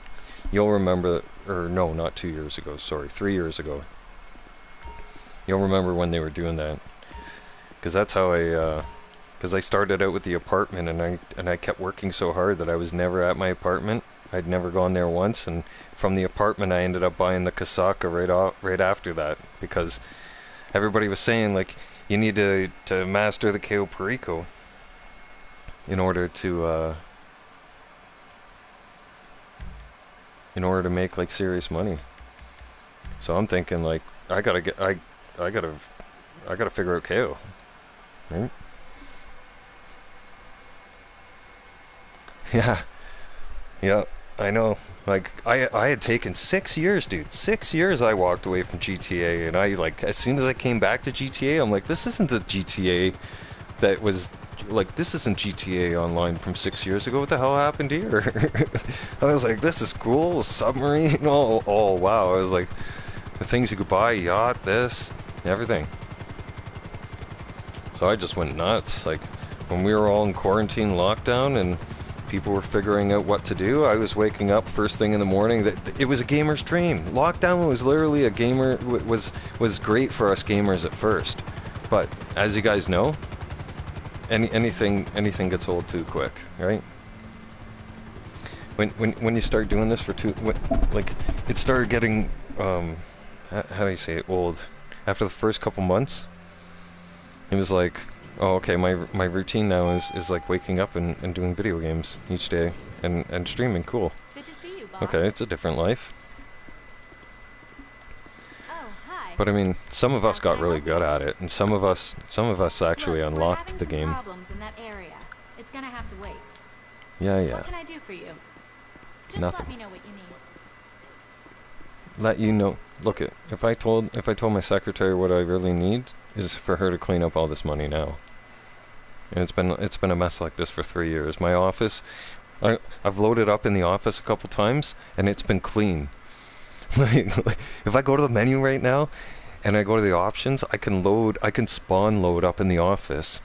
you'll remember, or no, not 2 years ago, sorry, 3 years ago. You'll remember when they were doing that, because that's how because I started out with the apartment, and I kept working so hard that I was never at my apartment. I'd never gone there once, and from the apartment I ended up buying the Kasaka right after that, because everybody was saying like you need to master the KO Perico in order to make like serious money. So I'm thinking like I gotta figure out KO. Right? Yeah. Yeah, I know. Like I had taken 6 years, dude. 6 years I walked away from GTA, and I like as soon as I came back to GTA, I'm like, this isn't the GTA that was like, this isn't GTA Online from 6 years ago. What the hell happened here? I was like, this is cool, a submarine. Oh wow. I was like, the things you could buy, yacht, this, everything. So I just went nuts. Like when we were all in quarantine lockdown and people were figuring out what to do, I was waking up first thing in the morning. That it was a gamer's dream. Lockdown was literally a gamer was great for us gamers at first, but as you guys know, anything gets old too quick, right? When you start doing this for like it started getting how do you say it, old after the first couple months. It was like, oh, okay, my routine now is like waking up and doing video games each day and streaming. Cool. Good to see you, boss. Okay, it's a different life. Oh, hi. But I mean, some of us got really good at it, and some of us actually Look, unlocked the we're having some game. problems in that area. It's gonna have to wait. Yeah. What can I do for you? Just Nothing. let me know what you need. Let you know. Look, if I told my secretary what I really need is for her to clean up all this money now. And it's been a mess like this for 3 years. My office, I've loaded up in the office a couple times, and it's been clean. Like, if I go to the menu right now, and I go to the options, I can spawn load up in the office,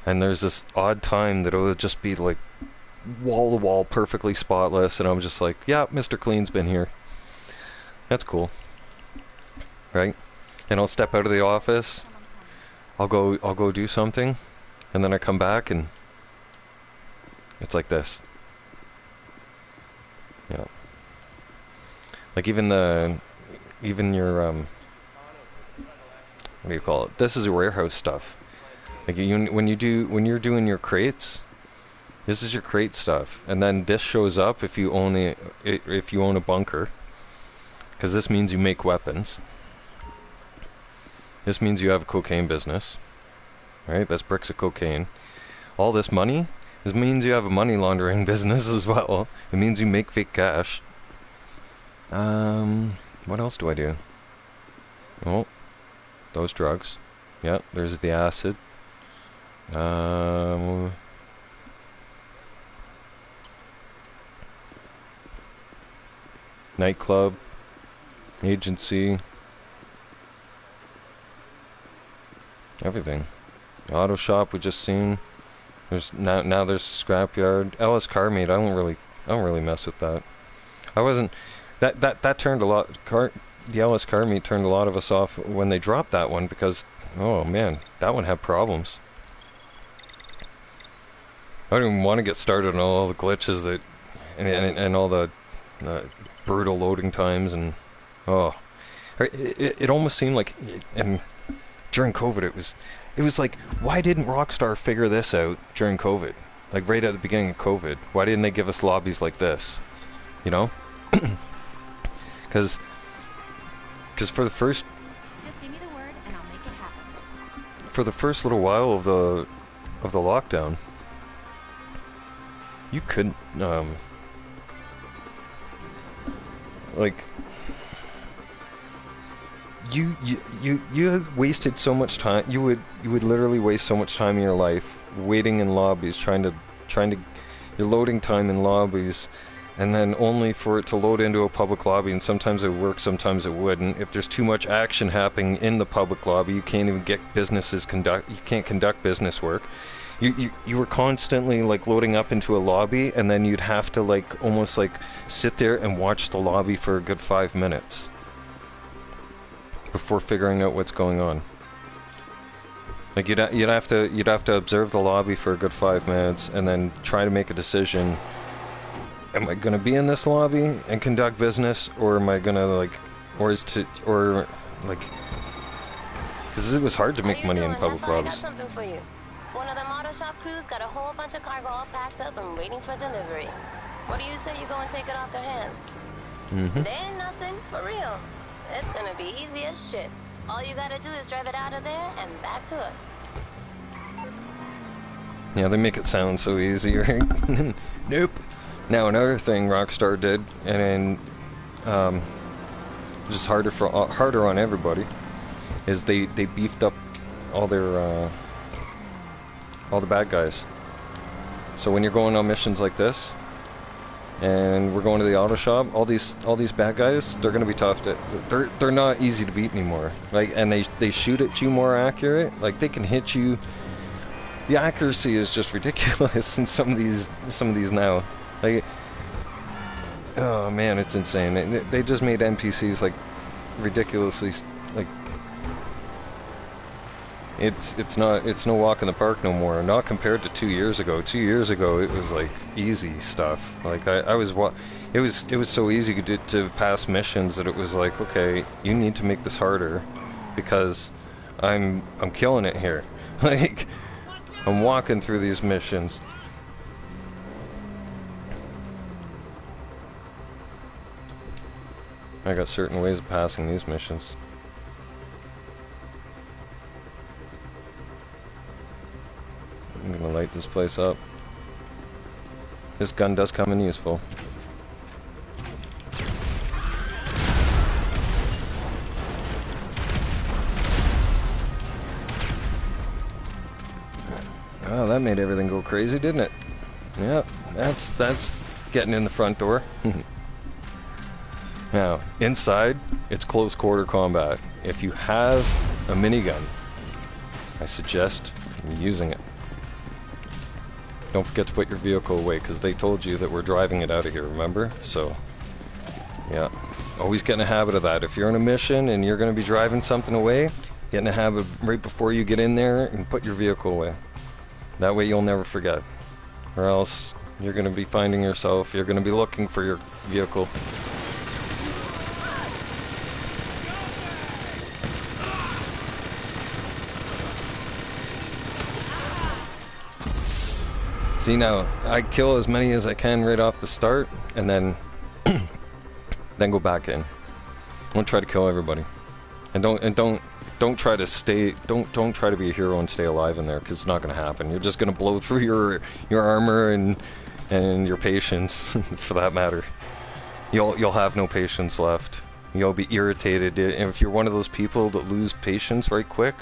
and there's this odd time that it'll just be like wall to wall, perfectly spotless, and I'm just like, yeah, Mr. Clean's been here. That's cool, right? And I'll step out of the office. I'll go do something, and then I come back and it's like this. Yeah. Like even your what do you call it? This is your warehouse stuff. Like when you're doing your crates, this is your crate stuff, and then this shows up if you own a bunker, because this means you make weapons. This means you have a cocaine business, right? That's bricks of cocaine. All this money, this means you have a money laundering business as well. It means you make fake cash. What else do I do? Oh, those drugs. Yeah, there's the acid. Nightclub, agency, everything. Auto shop we just seen. There's now there's scrapyard. LS car meet. I don't really mess with that. I wasn't. That turned a lot. The LS car meet turned a lot of us off when they dropped that one, because oh man, that one had problems. I don't even want to get started on all the glitches that and all the brutal loading times, and oh, it almost seemed like, and during COVID it was like, why didn't Rockstar figure this out during COVID? Like right at the beginning of COVID, why didn't they give us lobbies like this? You know, because for the first, Just give me the word and I'll make it happen. for the first little while of the lockdown, you couldn't like you wasted so much time. You would literally waste so much time in your life waiting in lobbies, trying to your loading time in lobbies, and then only for it to load into a public lobby, and sometimes it would work, sometimes it wouldn't. If there's too much action happening in the public lobby, you can't even get you can't conduct business work. You were constantly like loading up into a lobby, and then you'd have to like almost like sit there and watch the lobby for a good 5 minutes before figuring out what's going on. Like you'd have to observe the lobby for a good 5 minutes, and then try to make a decision. Am I gonna be in this lobby and conduct business, or am I gonna like, because it was hard to make money in public I got lobbies. something for you. One of them auto shop crews got a whole bunch of cargo all packed up and waiting for delivery. What do you say you go and take it off their hands? They ain't nothing, for real. It's gonna be easy as shit. All you gotta do is drive it out of there and back to us. Yeah, they make it sound so easy, right? Nope. Now another thing Rockstar did, and just harder on everybody, is they beefed up all their all the bad guys. So when you're going on missions like this, and we're going to the auto shop, all these bad guys, they're gonna be tough. They're not easy to beat anymore. Like, and they shoot at you more accurate. Like they can hit you. The accuracy is just ridiculous in some of these now. Like, oh man, it's insane. They just made NPCs like ridiculously like. It's no walk in the park no more. Not compared to 2 years ago. 2 years ago, it was like easy stuff. Like it was so easy to pass missions that it was like, okay, you need to make this harder because I'm killing it here. Like I'm walking through these missions. I got certain ways of passing these missions. I'm gonna light this place up. This gun does come in useful. Oh, that made everything go crazy, didn't it? Yep, that's getting in the front door. Now, inside, it's close quarter combat. If you have a minigun, I suggest using it. Don't forget to put your vehicle away, because they told you that we're driving it out of here, remember? So, yeah. Always get in a habit of that. If you're on a mission and you're going to be driving something away, get in a habit right before you get in there and put your vehicle away. That way you'll never forget. Or else you're going to be finding yourself, you're going to be looking for your vehicle. See, now I kill as many as I can right off the start, and then go back in. I won't try to kill everybody, and don't try to stay. Don't try to be a hero and stay alive in there, because it's not going to happen. You're just going to blow through your armor and your patience, for that matter. You'll have no patience left. You'll be irritated, and if you're one of those people that lose patience right quick,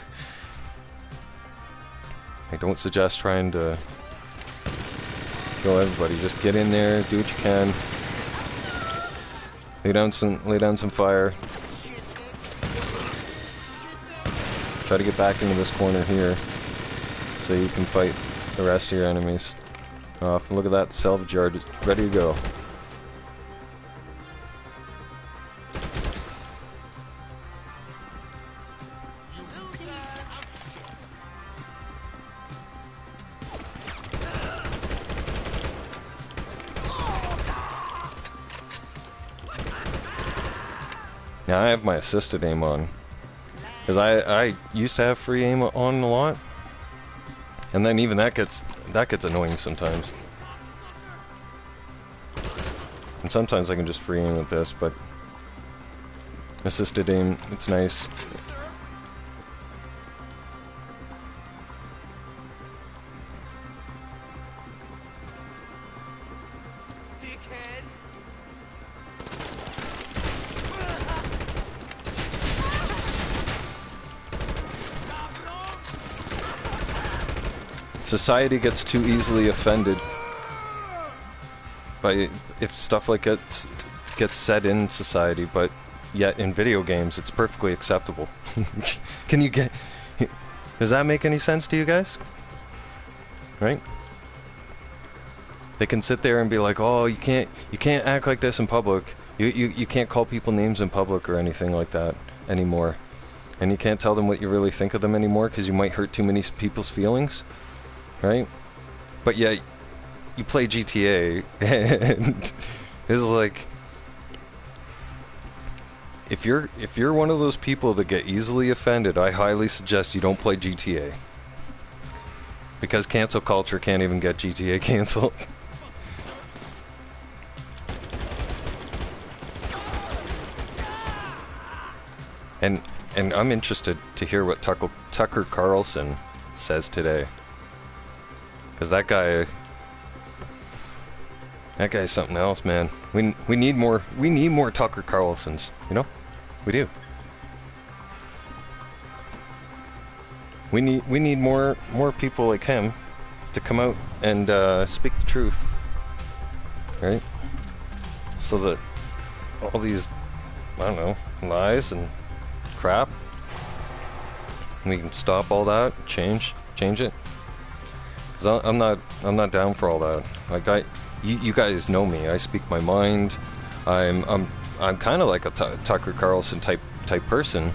I don't suggest trying to kill everybody. Just get in there, do what you can. Lay down some fire. Try to get back into this corner here so you can fight the rest of your enemies. Look at that salvage yard, it's ready to go. Now I have my assisted aim on, because I used to have free aim on a lot, and then even that gets annoying sometimes. And sometimes I can just free aim with this, but assisted aim, it's nice. Society gets too easily offended by if stuff like it gets said in society, but yet in video games it's perfectly acceptable. Does that make any sense to you guys? right? They can sit there and be like, "Oh, you can't act like this in public. You can't call people names in public or anything like that anymore, and you can't tell them what you really think of them anymore because you might hurt too many people's feelings, right?" But yeah, you play GTA, and it's like, if you're one of those people that get easily offended, I highly suggest you don't play GTA, because cancel culture can't even get GTA canceled. And I'm interested to hear what Tucker Carlson says today, because that guy's something else, man. We need more Tucker Carlsons, you know? We do. We need more people like him to come out and speak the truth, right? So that all these, I don't know, lies and crap, we can stop all that, change it. 'Cause I'm not down for all that. Like you guys know me. I speak my mind. I'm kind of like a Tucker Carlson type person,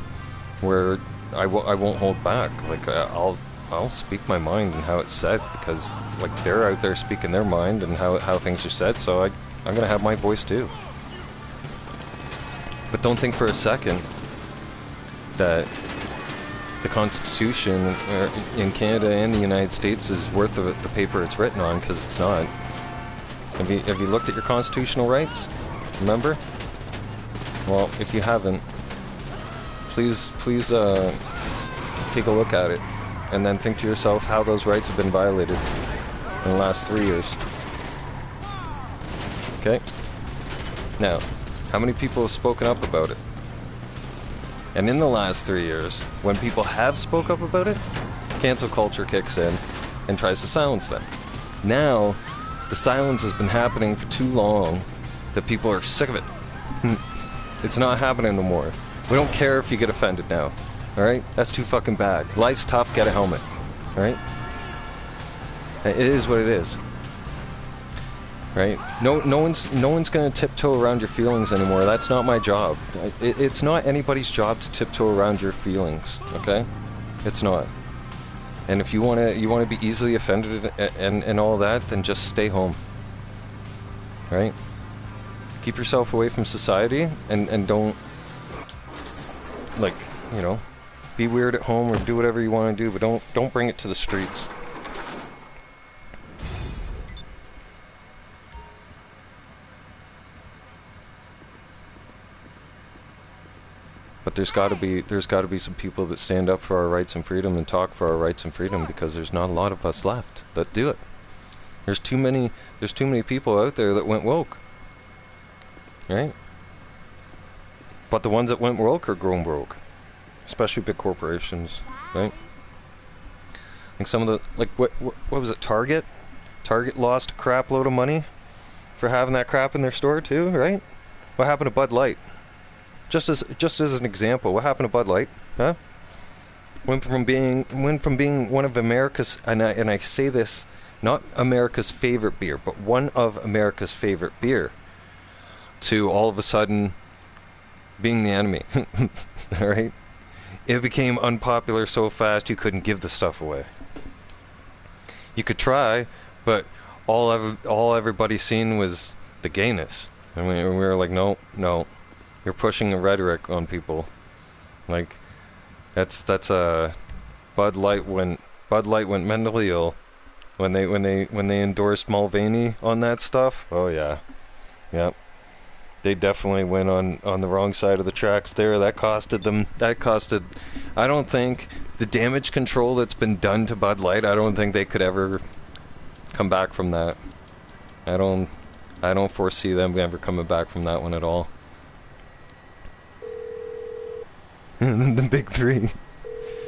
where I won't hold back. Like I'll speak my mind and how it's said, because like they're out there speaking their mind and how things are said. So I'm gonna have my voice too. But don't think for a second that the Constitution in Canada and the United States is worth the paper it's written on, because it's not. Have you looked at your constitutional rights? Remember? Well, if you haven't, please take a look at it, and then think to yourself how those rights have been violated in the last 3 years. Okay? Now, how many people have spoken up about it? And in the last 3 years, when people have spoke up about it, cancel culture kicks in and tries to silence them. Now, the silence has been happening for too long that people are sick of it. It's not happening no more. We don't care if you get offended now. Alright? That's too fucking bad. Life's tough, get a helmet. Alright? It is what it is. Right? No one's gonna tiptoe around your feelings anymore. That's not my job. It's not anybody's job to tiptoe around your feelings. Okay? It's not. And if you wanna be easily offended and all that, then just stay home. Right? Keep yourself away from society and don't, like, you know, be weird at home or do whatever you want to do, but don't bring it to the streets. But there's got to be some people that stand up for our rights and freedom and talk for our rights and freedom, because there's not a lot of us left that do it. There's too many people out there that went woke. Right? But the ones that went woke are grown broke, especially big corporations, right? Like some of the, like what was it? Target lost a crap load of money for having that crap in their store too, right? What happened to Bud Light? Just as an example, what happened to Bud Light? Huh? Went from being one of America's, and I say this, not America's favorite beer, but one of America's favorite beer, to all of a sudden being the enemy. All right? It became unpopular so fast you couldn't give the stuff away. You could try, but all everybody seen was the gayness. And we were like, no, you're pushing the rhetoric on people. Like, that's Bud Light went mentally ill when they endorsed Mulvaney on that stuff. Oh yeah, yep. They definitely went on the wrong side of the tracks there. That costed them. I don't think the damage control that's been done to Bud Light, I don't think they could ever come back from that. I don't foresee them ever coming back from that one at all. The big three.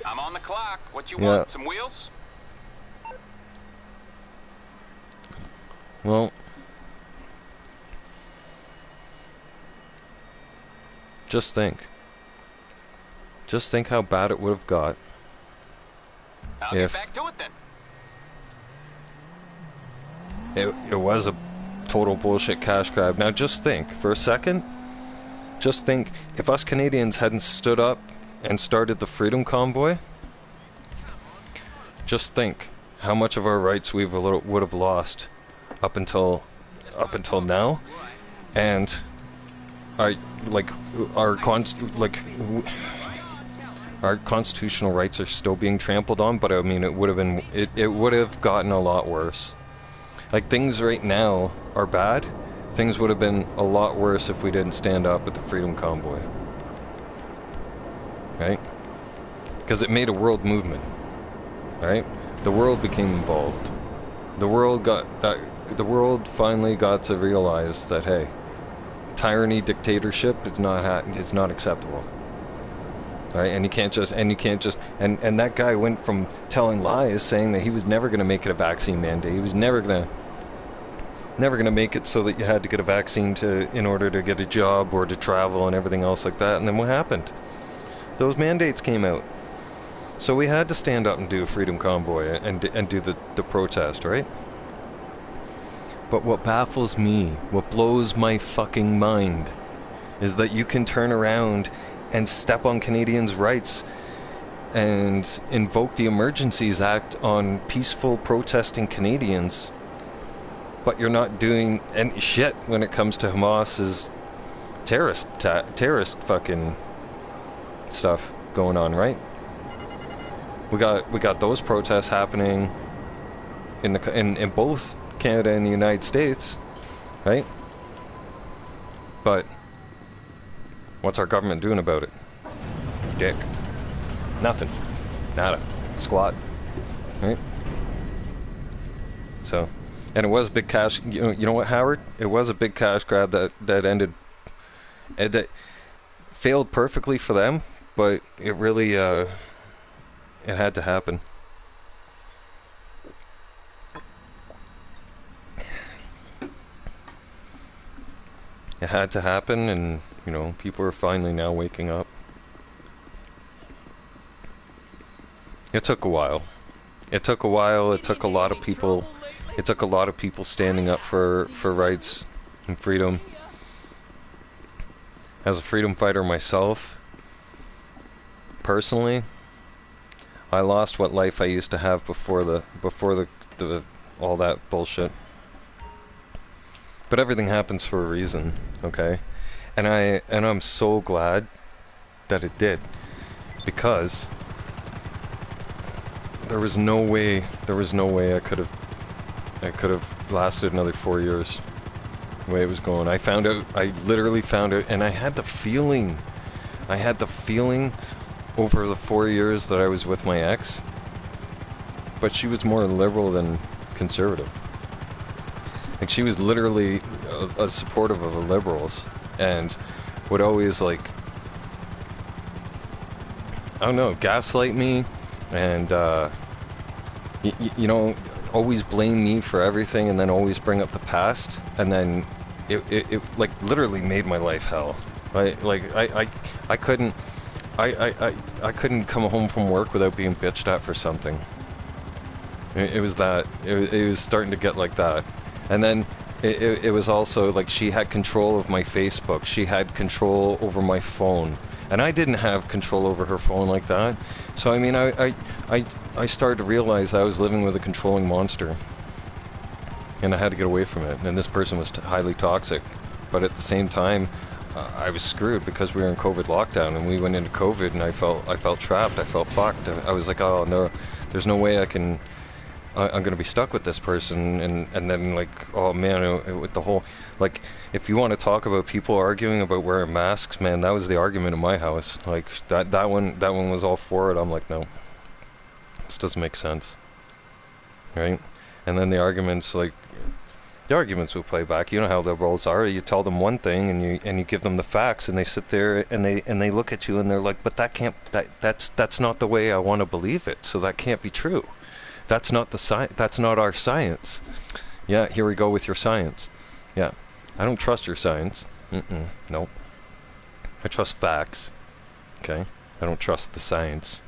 I'm on the clock. What you want? Some wheels? Well, just think how bad it would have got I'll get back to it then. it was a total bullshit cash grab. Now just think for a second. Just think if us Canadians hadn't stood up and started the Freedom Convoy. Just think how much of our rights we would have lost up until now, and our constitutional rights are still being trampled on. But I mean, it would have gotten a lot worse. Like, things right now are bad. Things would have been a lot worse if we didn't stand up at the Freedom Convoy, right? Because it made a world movement, right? The world became involved. The world finally got to realize that, hey, tyranny, dictatorship is not acceptable, right? And that guy went from telling lies, saying that he was never going to make it a vaccine mandate. He was never gonna make it so that you had to get a vaccine in order to get a job or to travel and everything else like that. And then what happened? Those mandates came out. So we had to stand up and do a Freedom Convoy and do the protest, right? But what baffles me, what blows my fucking mind, is that you can turn around and step on Canadians' rights and invoke the Emergencies Act on peaceful protesting Canadians, but you're not doing any shit when it comes to Hamas's terrorist fucking stuff going on, right? We got those protests happening in both Canada and the United States, right? But what's our government doing about it? Dick. Nothing. Nada. Squat. Right? So, and it was a big cash. You know what, Howard? It was a big cash grab that ended. That failed perfectly for them, but it really it had to happen. It had to happen, and people are finally now waking up. It took a while. It took a while. It took a lot of people. It took a lot of people standing up for rights and freedom. As a freedom fighter myself, personally, I lost what life I used to have before the all that bullshit. But everything happens for a reason, okay? And I'm so glad that it did, because there was no way I could have lasted another 4 years the way it was going. I literally found out, and I had the feeling over the 4 years that I was with my ex, but she was more liberal than conservative. Like, she was literally a supportive of the liberals, and would always, like, I don't know, gaslight me, and always blame me for everything, and then always bring up the past, and then it like literally made my life hell. I couldn't come home from work without being bitched at for something. It was starting to get like that. And then it was also like she had control of my Facebook. She had control over my phone. And I didn't have control over her phone like that. So I mean, I started to realize I was living with a controlling monster. And I had to get away from it. And this person was highly toxic. But at the same time, I was screwed because we were in COVID lockdown, and we went into COVID, and I felt trapped. I felt fucked. I was like, oh no, there's no way I'm gonna be stuck with this person. And then, like, oh man, with the whole, like, if you want to talk about people arguing about wearing masks, man, that was the argument in my house. Like, that one was all for it. I'm like, no, this doesn't make sense, right? And then the arguments will play back. You know how liberals are. You tell them one thing, and you give them the facts, and they sit there and they look at you, and they're like, but that's not the way I want to believe it. So that can't be true. That's not that's not our science. Yeah, here we go with your science. Yeah, I don't trust your science. Nope. I trust facts. Okay, I don't trust the science,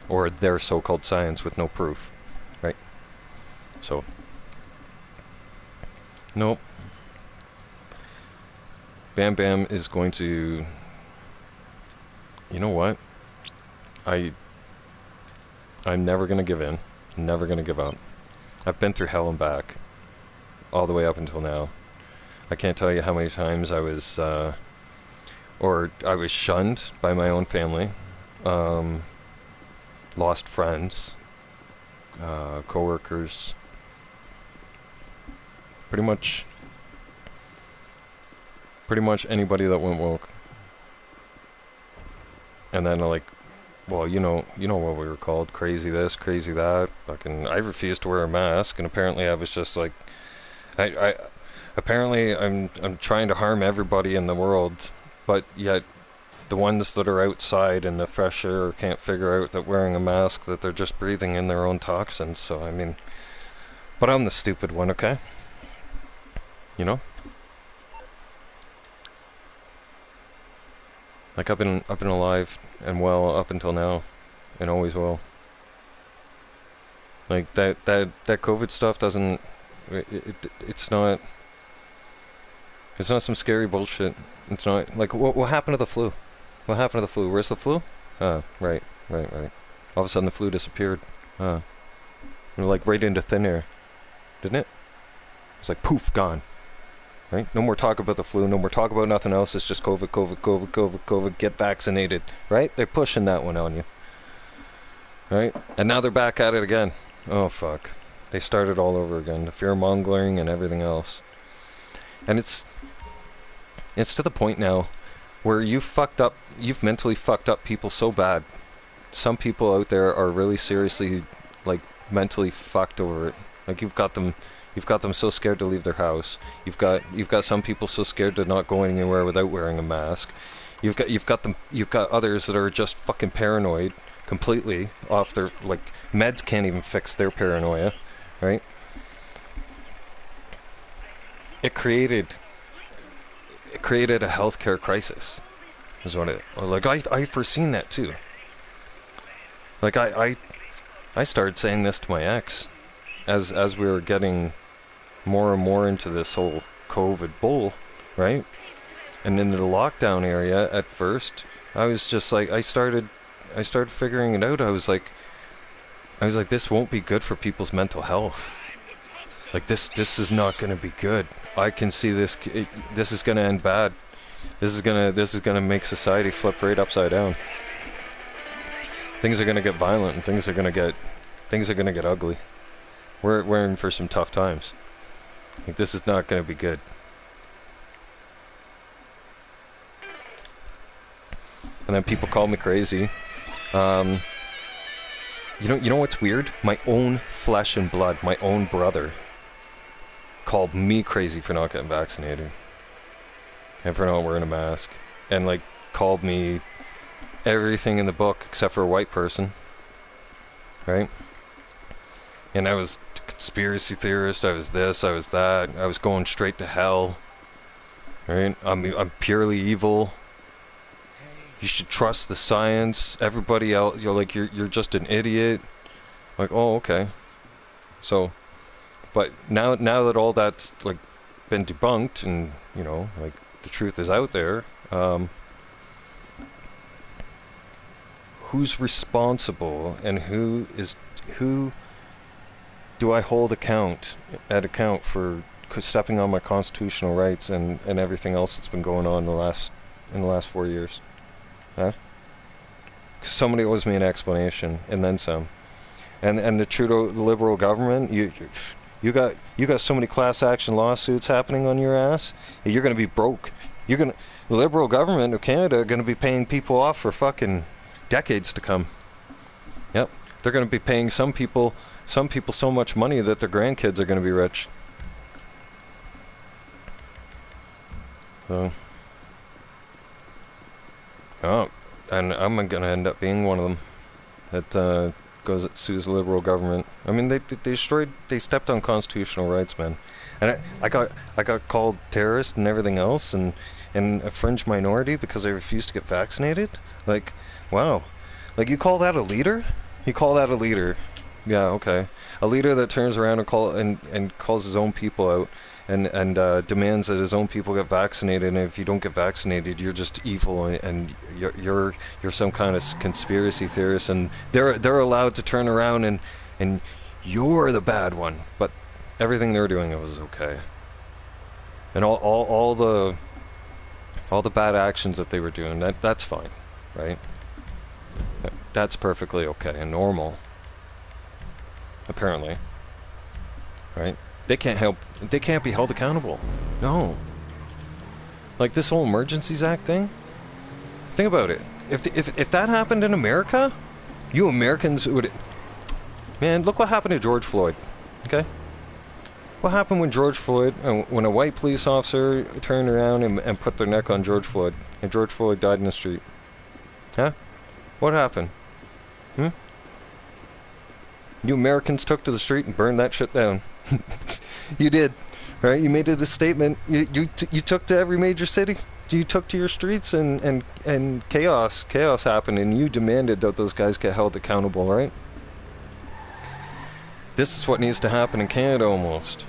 or their so-called science with no proof, right? So Nope. Bam Bam is going to... You know what? I'm never gonna give in. Never gonna give up. I've been through hell and back. All the way up until now. I can't tell you how many times I was... or I was shunned by my own family. Lost friends. Co-workers. Pretty much anybody that went woke. And then like, well, you know what we were called, crazy this, crazy that. Fucking, I refused to wear a mask, and apparently I was just like, apparently I'm trying to harm everybody in the world, but yet the ones that are outside in the fresh air can't figure out that wearing a mask, that they're just breathing in their own toxins. So I mean, but I'm the stupid one, okay? You know? Like I've been alive and well up until now, and always will. Like that COVID stuff doesn't. It's not some scary bullshit. It's not like what happened to the flu? What happened to the flu? Where's the flu? Right. All of a sudden the flu disappeared. Like right into thin air, didn't it? It's like poof, gone. Right? No more talk about the flu, no more talk about nothing else, it's just COVID, get vaccinated. Right? They're pushing that one on you. Right? And now they're back at it again. Oh fuck. They started all over again. The fear-mongering and everything else. And it's to the point now where you've mentally fucked up people so bad. Some people out there are really seriously, like, mentally fucked over it. Like, you've got them so scared to leave their house. You've got some people so scared to not go anywhere without wearing a mask. You've got others that are just fucking paranoid completely off their, like, meds can't even fix their paranoia, right? It created a healthcare crisis. Is what it, like, I foreseen that too. Like I started saying this to my ex as we were getting more and more into this whole COVID bull, right? And in the lockdown area at first, I was just like, I started figuring it out. I was like, this won't be good for people's mental health. Like this is not going to be good. I can see this. This is going to end bad. This is gonna make society flip right upside down. Things are gonna get violent, and things are gonna get ugly. We're in for some tough times. Like, this is not gonna be good. And then people call me crazy. You know what's weird? My own flesh and blood, my own brother, called me crazy for not getting vaccinated. And for not wearing a mask. And, like, called me everything in the book except for a white person. Right? And I was a conspiracy theorist, I was this, I was that, I was going straight to hell. Right? I'm purely evil. You should trust the science. Everybody else, you're just an idiot. Like, oh, okay. So, but now that all that's, like, been debunked and, you know, like, the truth is out there, who's responsible and who do I hold account for stepping on my constitutional rights and everything else that's been going on in the last 4 years? Huh? Somebody owes me an explanation, and then some. And the Trudeau Liberal government, you got so many class action lawsuits happening on your ass. You're gonna be broke. The Liberal government of Canada are gonna be paying people off for fucking decades to come. Yep, they're gonna be paying some people so much money that their grandkids are gonna be rich. So, oh, and I'm gonna end up being one of them that sues the Liberal government. I mean, they stepped on constitutional rights, man. And I got called terrorist and everything else, and a fringe minority because I refused to get vaccinated. Like, wow. Like, you call that a leader? You call that a leader? Yeah, okay. A leader that turns around and calls his own people out and demands that his own people get vaccinated, and if you don't get vaccinated, you're just evil and you're some kind of conspiracy theorist, and they're allowed to turn around and you're the bad one. But everything they're doing was okay. And all the bad actions that they were doing, that's fine, right? That's perfectly okay and normal. Apparently, right? They can't be held accountable. No. Like this whole Emergencies Act thing. Think about it. If that happened in America, you Americans would. Man, look what happened to George Floyd. Okay. What happened when George Floyd, when a white police officer turned around and put their neck on George Floyd, and George Floyd died in the street? Huh? What happened? You Americans took to the street and burned that shit down. You did, right? You made it a statement. You took to every major city. You took to your streets, and chaos happened, and you demanded that those guys get held accountable, right? This is what needs to happen in Canada almost.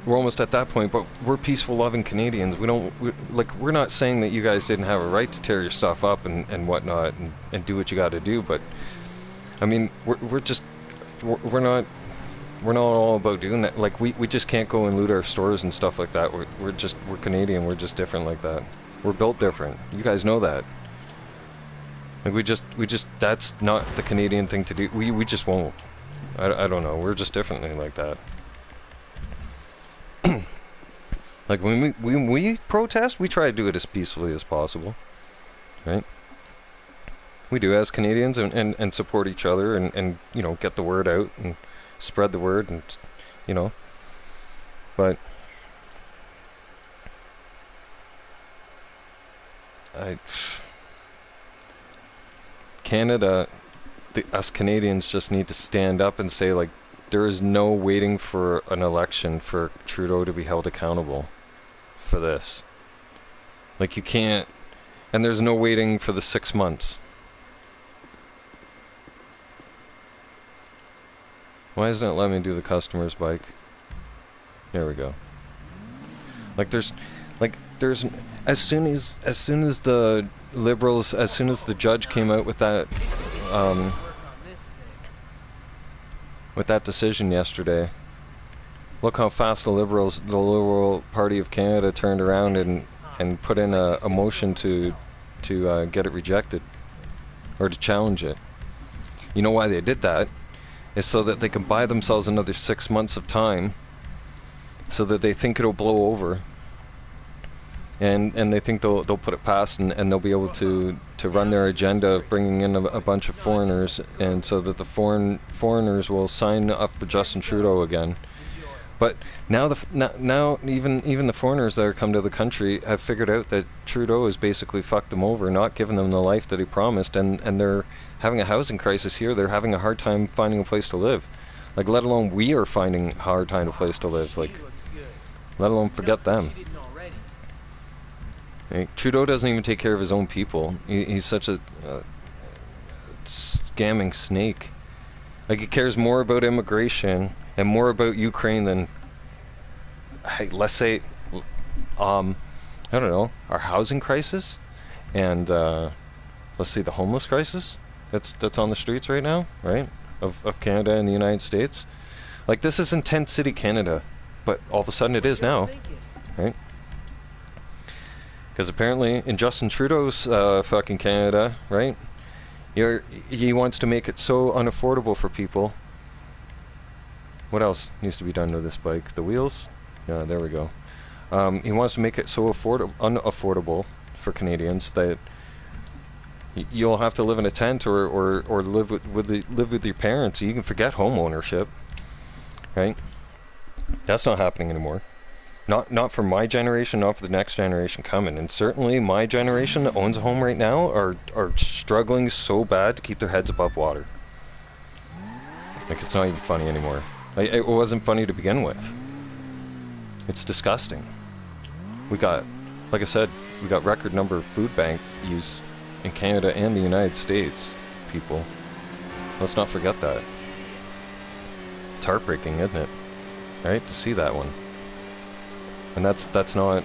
We're almost at that point, but we're peaceful, loving Canadians. We're not saying that you guys didn't have a right to tear your stuff up and whatnot and do what you got to do, but I mean, we're not all about doing that. Like we just can't go and loot our stores and stuff like that. We're Canadian. We're just different like that. We're built different. You guys know that. Like we just that's not the Canadian thing to do. We just won't. I don't know. We're just differently like that. Like when we protest, we try to do it as peacefully as possible, right? We do as Canadians and support each other and you know, get the word out and spread the word, and you know, but Canada, us Canadians just need to stand up and say, like, there is no waiting for an election for Trudeau to be held accountable for this. Like, you can't, and there's no waiting for the 6 months. Why isn't it letting me do the customer's bike? There we go. Like there's as soon as the Liberals, as soon as the judge came out with that decision yesterday, look how fast the Liberal Party of Canada turned around and put in a motion to get it rejected or to challenge it. You know why they did that? Is so that they can buy themselves another 6 months of time, so that they think it'll blow over, and they think they'll put it past, and they'll be able to run their agenda of bringing in a bunch of foreigners, and so that the foreigners will sign up for Justin Trudeau again. But now even the foreigners that are come to the country have figured out that Trudeau has basically fucked them over, not given them the life that he promised, and they're having a housing crisis here. They're having a hard time finding a place to live. Like, let alone we are finding a hard time a place to live. Like, let alone forget them. Like, Trudeau doesn't even take care of his own people. He's such a scamming snake. Like, he cares more about immigration and more about Ukraine than, hey, let's say, I don't know, our housing crisis, and let's see, the homeless crisis that's on the streets right now, right, of Canada and the United States. Like, this is in tent city Canada, but all of a sudden it is now, right? Because apparently in Justin Trudeau's fucking Canada, right, he wants to make it so unaffordable for people. What else needs to be done to this bike? The wheels? Yeah, there we go. He wants to make it so unaffordable for Canadians that you'll have to live in a tent or live with your parents. You can forget home ownership, right? That's not happening anymore. Not for my generation, not for the next generation coming. And certainly my generation that owns a home right now are struggling so bad to keep their heads above water. Like, it's not even funny anymore. It wasn't funny to begin with. It's disgusting. We got, like I said, we got record number of food bank use in Canada and the United States, people. Let's not forget that. it's heartbreaking, isn't it? Right, to see that one. And that's not,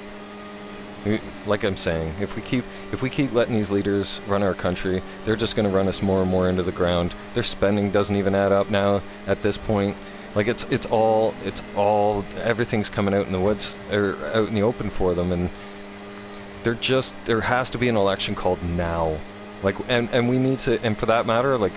like I'm saying, if we keep letting these leaders run our country, they're just going to run us more and more into the ground. Their spending doesn't even add up now at this point. Like it's all everything's coming out in the woods or out in the open for them, and there has to be an election called now. Like, and we need to, and for that matter, like,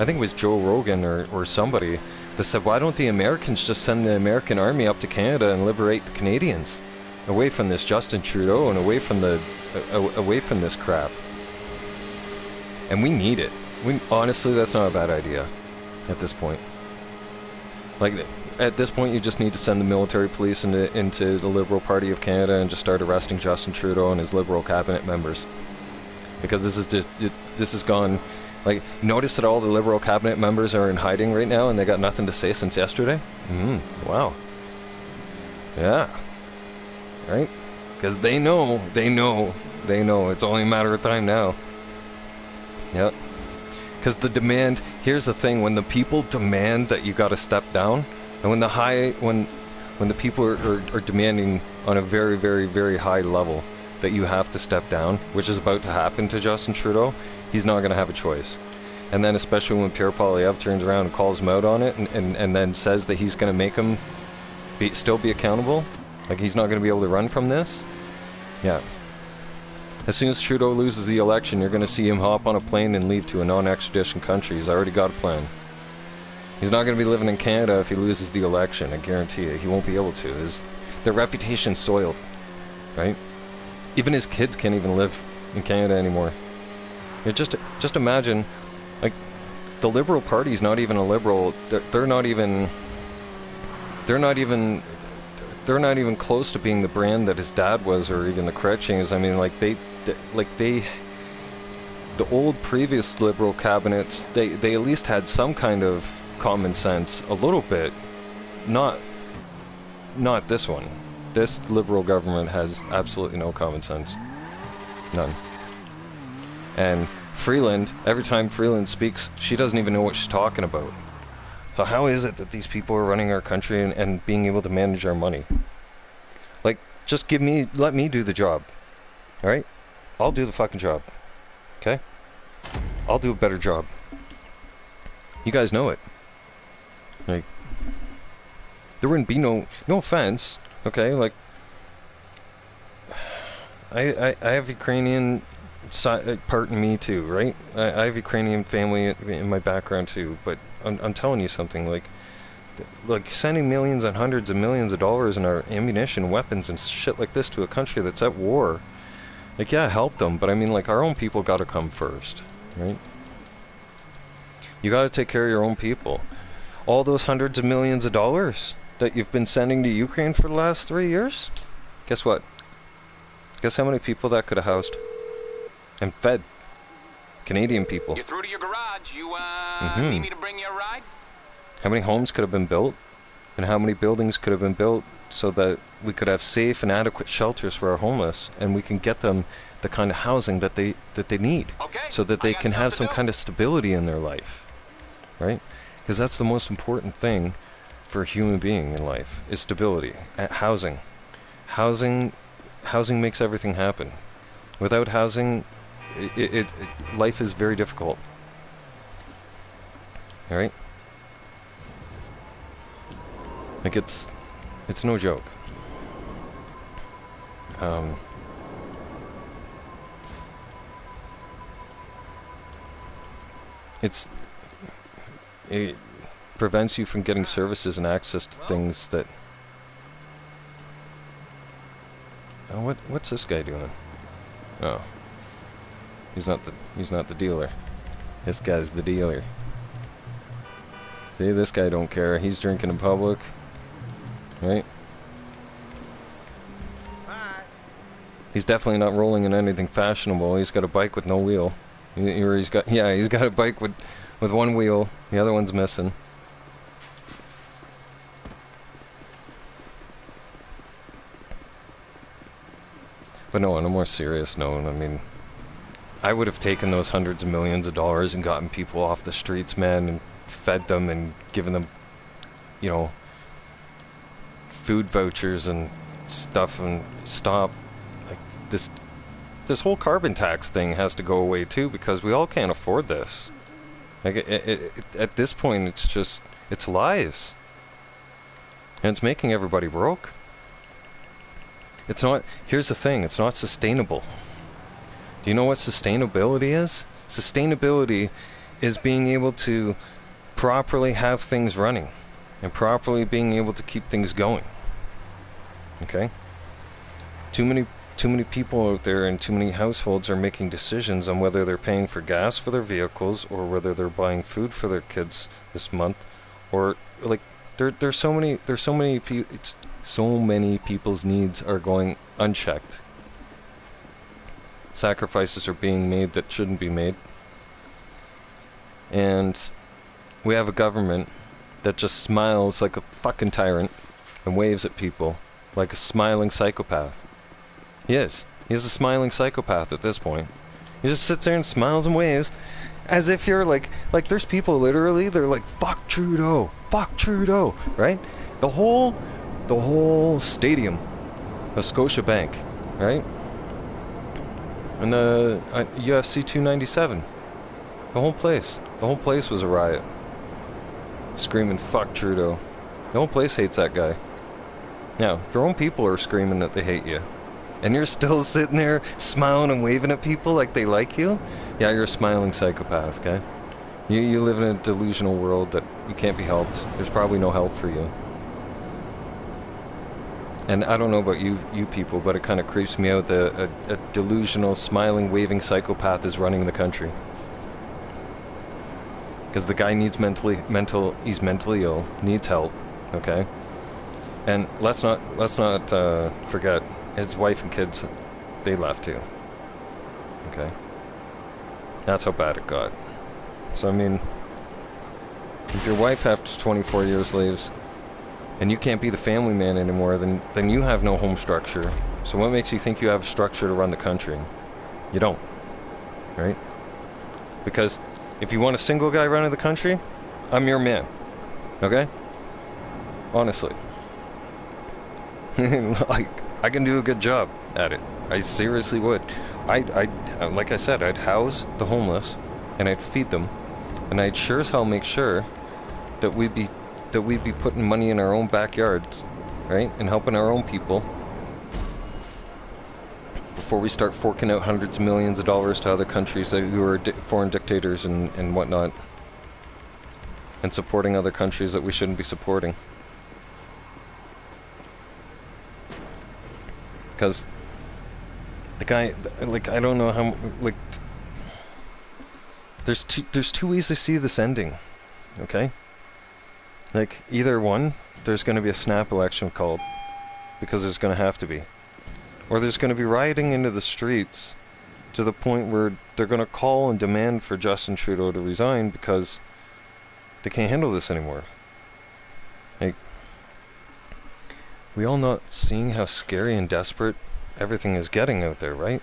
I think it was Joe Rogan or somebody that said, why don't the Americans just send the American army up to Canada and liberate the Canadians away from this Justin Trudeau and away from this crap? And we need it. Honestly, that's not a bad idea at this point. Like, at this point, you just need to send the military police into the Liberal Party of Canada and just start arresting Justin Trudeau and his Liberal cabinet members. Because this has gone, like, notice that all the Liberal cabinet members are in hiding right now and they got nothing to say since yesterday? Wow. Yeah. Right? Because they know, it's only a matter of time now. Yep. Because the demand, here's the thing, when the people demand that you gotta step down, and when the people are demanding on a very, very, very high level that you have to step down, which is about to happen to Justin Trudeau, he's not going to have a choice. And then especially when Pierre Poilievre turns around and calls him out on it and then says that he's going to make him still be accountable, like he's not going to be able to run from this. Yeah. As soon as Trudeau loses the election, you're going to see him hop on a plane and leave to a non-extradition country. He's already got a plan. He's not going to be living in Canada if he loses the election, I guarantee you. He won't be able to. Their reputation's soiled, right? Even his kids can't even live in Canada anymore. Just imagine, like, the Liberal Party's not even a Liberal. They're not even close to being the brand that his dad was, or even the Chrétiens. I mean, the old previous Liberal cabinets, they at least had some kind of common sense, a little bit. Not this one. This Liberal government has absolutely no common sense. None. And Freeland, every time Freeland speaks, she doesn't even know what she's talking about. So how is it that these people are running our country and being able to manage our money? Like, just let me do the job. Alright? I'll do the fucking job. Okay? I'll do a better job. You guys know it. Like, there wouldn't be no offense. Okay, like, I have Ukrainian part in me too, right? I have Ukrainian family in my background too, but I'm telling you something, like sending millions and hundreds of millions of dollars in our ammunition, weapons, and shit like this to a country that's at war, like, yeah, help them, but I mean, like, our own people gotta come first, right? You gotta take care of your own people. All those hundreds of millions of dollars that you've been sending to Ukraine for the last 3 years? Guess what? Guess how many people that could have housed and fed Canadian people? You're through to your garage. You need me to bring you a ride? How many homes could have been built, and how many buildings could have been built so that we could have safe and adequate shelters for our homeless, and we can get them the kind of housing that they need, so that they can have some kind of stability in their life, right? Because that's the most important thing for a human being in life, is stability. Housing makes everything happen. Without housing, life is very difficult. All right? Like, it's no joke. It prevents you from getting services and access to things that... Oh, what's this guy doing? Oh. He's not the dealer. This guy's the dealer. See, this guy don't care. He's drinking in public. Right? He's definitely not rolling in anything fashionable. He's got a bike with no wheel. He's got a bike with one wheel. The other one's missing. But no, on a more serious note, I mean, I would have taken those hundreds of millions of dollars and gotten people off the streets, man, and fed them and given them you know, food vouchers and stuff, and stop, like, this whole carbon tax thing has to go away too, because we all can't afford this. Like, at this point, it's lies. And it's making everybody broke. It's not, here's the thing, it's not sustainable. Do you know what sustainability is? Sustainability is being able to properly have things running and properly being able to keep things going. Okay? Too many people out there and too many households are making decisions on whether they're paying for gas for their vehicles or whether they're buying food for their kids this month, or like there's so many people's needs are going unchecked. Sacrifices are being made that shouldn't be made. And we have a government that just smiles like a fucking tyrant and waves at people like a smiling psychopath. He is. He's a smiling psychopath at this point. He just sits there and smiles and waves as if you're like there's people literally, they're like, fuck Trudeau, right? The whole stadium of Scotiabank, right? And the UFC 297. The whole place was a riot. Screaming, fuck Trudeau. The whole place hates that guy. Now, if your own people are screaming that they hate you, and you're still sitting there smiling and waving at people like they like you, yeah, you're a smiling psychopath, okay? You live in a delusional world that you can't be helped. There's probably no help for you. And I don't know about you people, but it kind of creeps me out that a delusional, smiling, waving psychopath is running the country. Because the guy needs he's mentally ill, needs help, okay? And let's not forget, his wife and kids, they left too. Okay? That's how bad it got. So, I mean, if your wife after 24 years leaves, and you can't be the family man anymore, then you have no home structure. So what makes you think you have a structure to run the country? You don't. Right? Because if you want a single guy running the country, I'm your man. Okay? Honestly. Like, I can do a good job at it. I seriously would. Like I said, I'd house the homeless, and I'd feed them, and I'd sure as hell make sure that we'd be putting money in our own backyards, right, and helping our own people before we start forking out hundreds of millions of dollars to other countries who are foreign dictators and whatnot, and supporting other countries that we shouldn't be supporting. Because the guy, like, I don't know how, like, there's two ways to see this ending, okay? Like, either one, there's going to be a snap election called, because there's going to have to be. Or there's going to be rioting into the streets to the point where they're going to call and demand for Justin Trudeau to resign because they can't handle this anymore. Like, we all not seeing how scary and desperate everything is getting out there, right?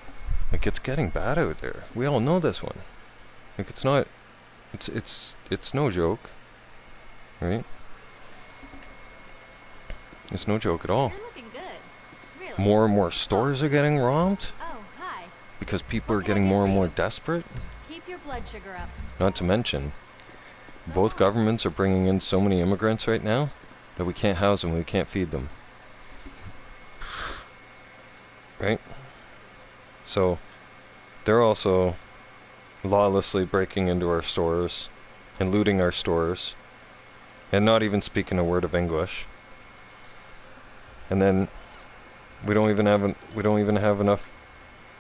Like, it's getting bad out there. We all know this one. Like, it's not, it's no joke, right? It's no joke at all. You're looking good. Really? More and more stores are getting robbed Oh, hi. because people What are can I getting do more for and you? more desperate. Keep your blood sugar up. Not to mention, both governments are bringing in so many immigrants right now that we can't house them, we can't feed them. Right? So, they're also lawlessly breaking into our stores and looting our stores and not even speaking a word of English. And then we don't even have enough,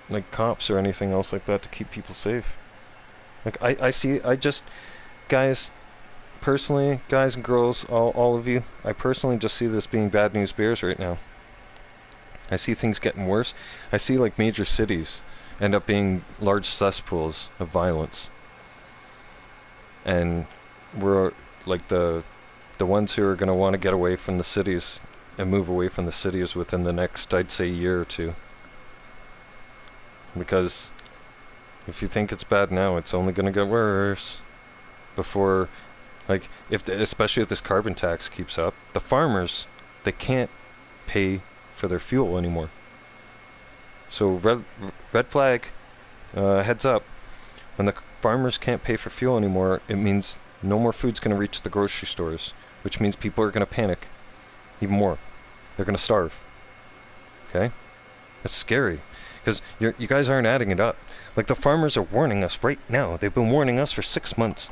like, cops or anything else like that to keep people safe. Like, guys, personally, guys and girls, all of you, I personally just see this being bad news bears right now. I see things getting worse. I see, like, major cities end up being large cesspools of violence. And we're, like, the ones who are going to want to get away from the cities and move away from the cities within the next, I'd say, year or two. Because if you think it's bad now, it's only going to get worse before Like, especially if this carbon tax keeps up, the farmers, they can't pay for their fuel anymore. So red flag, heads up. When the farmers can't pay for fuel anymore, it means no more food's going to reach the grocery stores, which means people are going to panic even more. They're going to starve. Okay? That's scary. Because you guys aren't adding it up. Like, the farmers are warning us right now. They've been warning us for 6 months.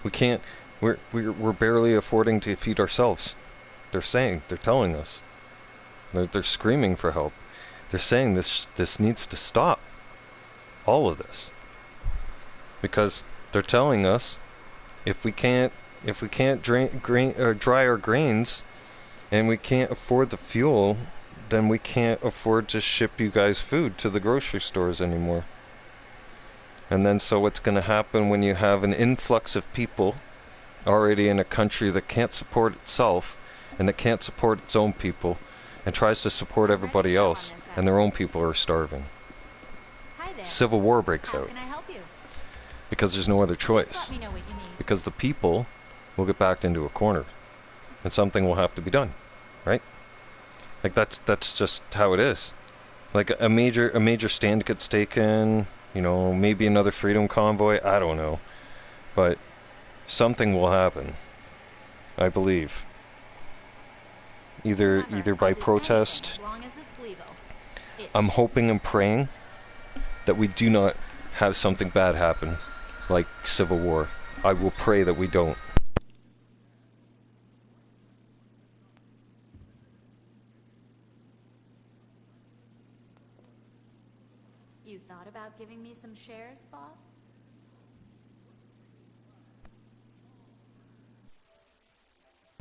We can't, we're barely affording to feed ourselves. They're telling us. They're screaming for help. They're saying this needs to stop. All of this. Because they're telling us if we can't dry our grains and we can't afford the fuel, then we can't afford to ship you guys food to the grocery stores anymore. And then so what's going to happen when you have an influx of people already in a country that can't support itself and that can't support its own people and tries to support everybody else, and their own people are starving? Hi there. Civil war breaks How out can I help you? because there's no other Just choice. let me know what you need. Because the people will get backed into a corner and something will have to be done, right? Like, that's just how it is. Like, a major stand gets taken, you know, maybe another freedom convoy, I don't know. But something will happen, I believe. Either Remember, by I'll do protest. anything as long as it's legal. I'm hoping and praying that we do not have something bad happen, like civil war. I will pray that we don't. You thought about giving me some shares, boss?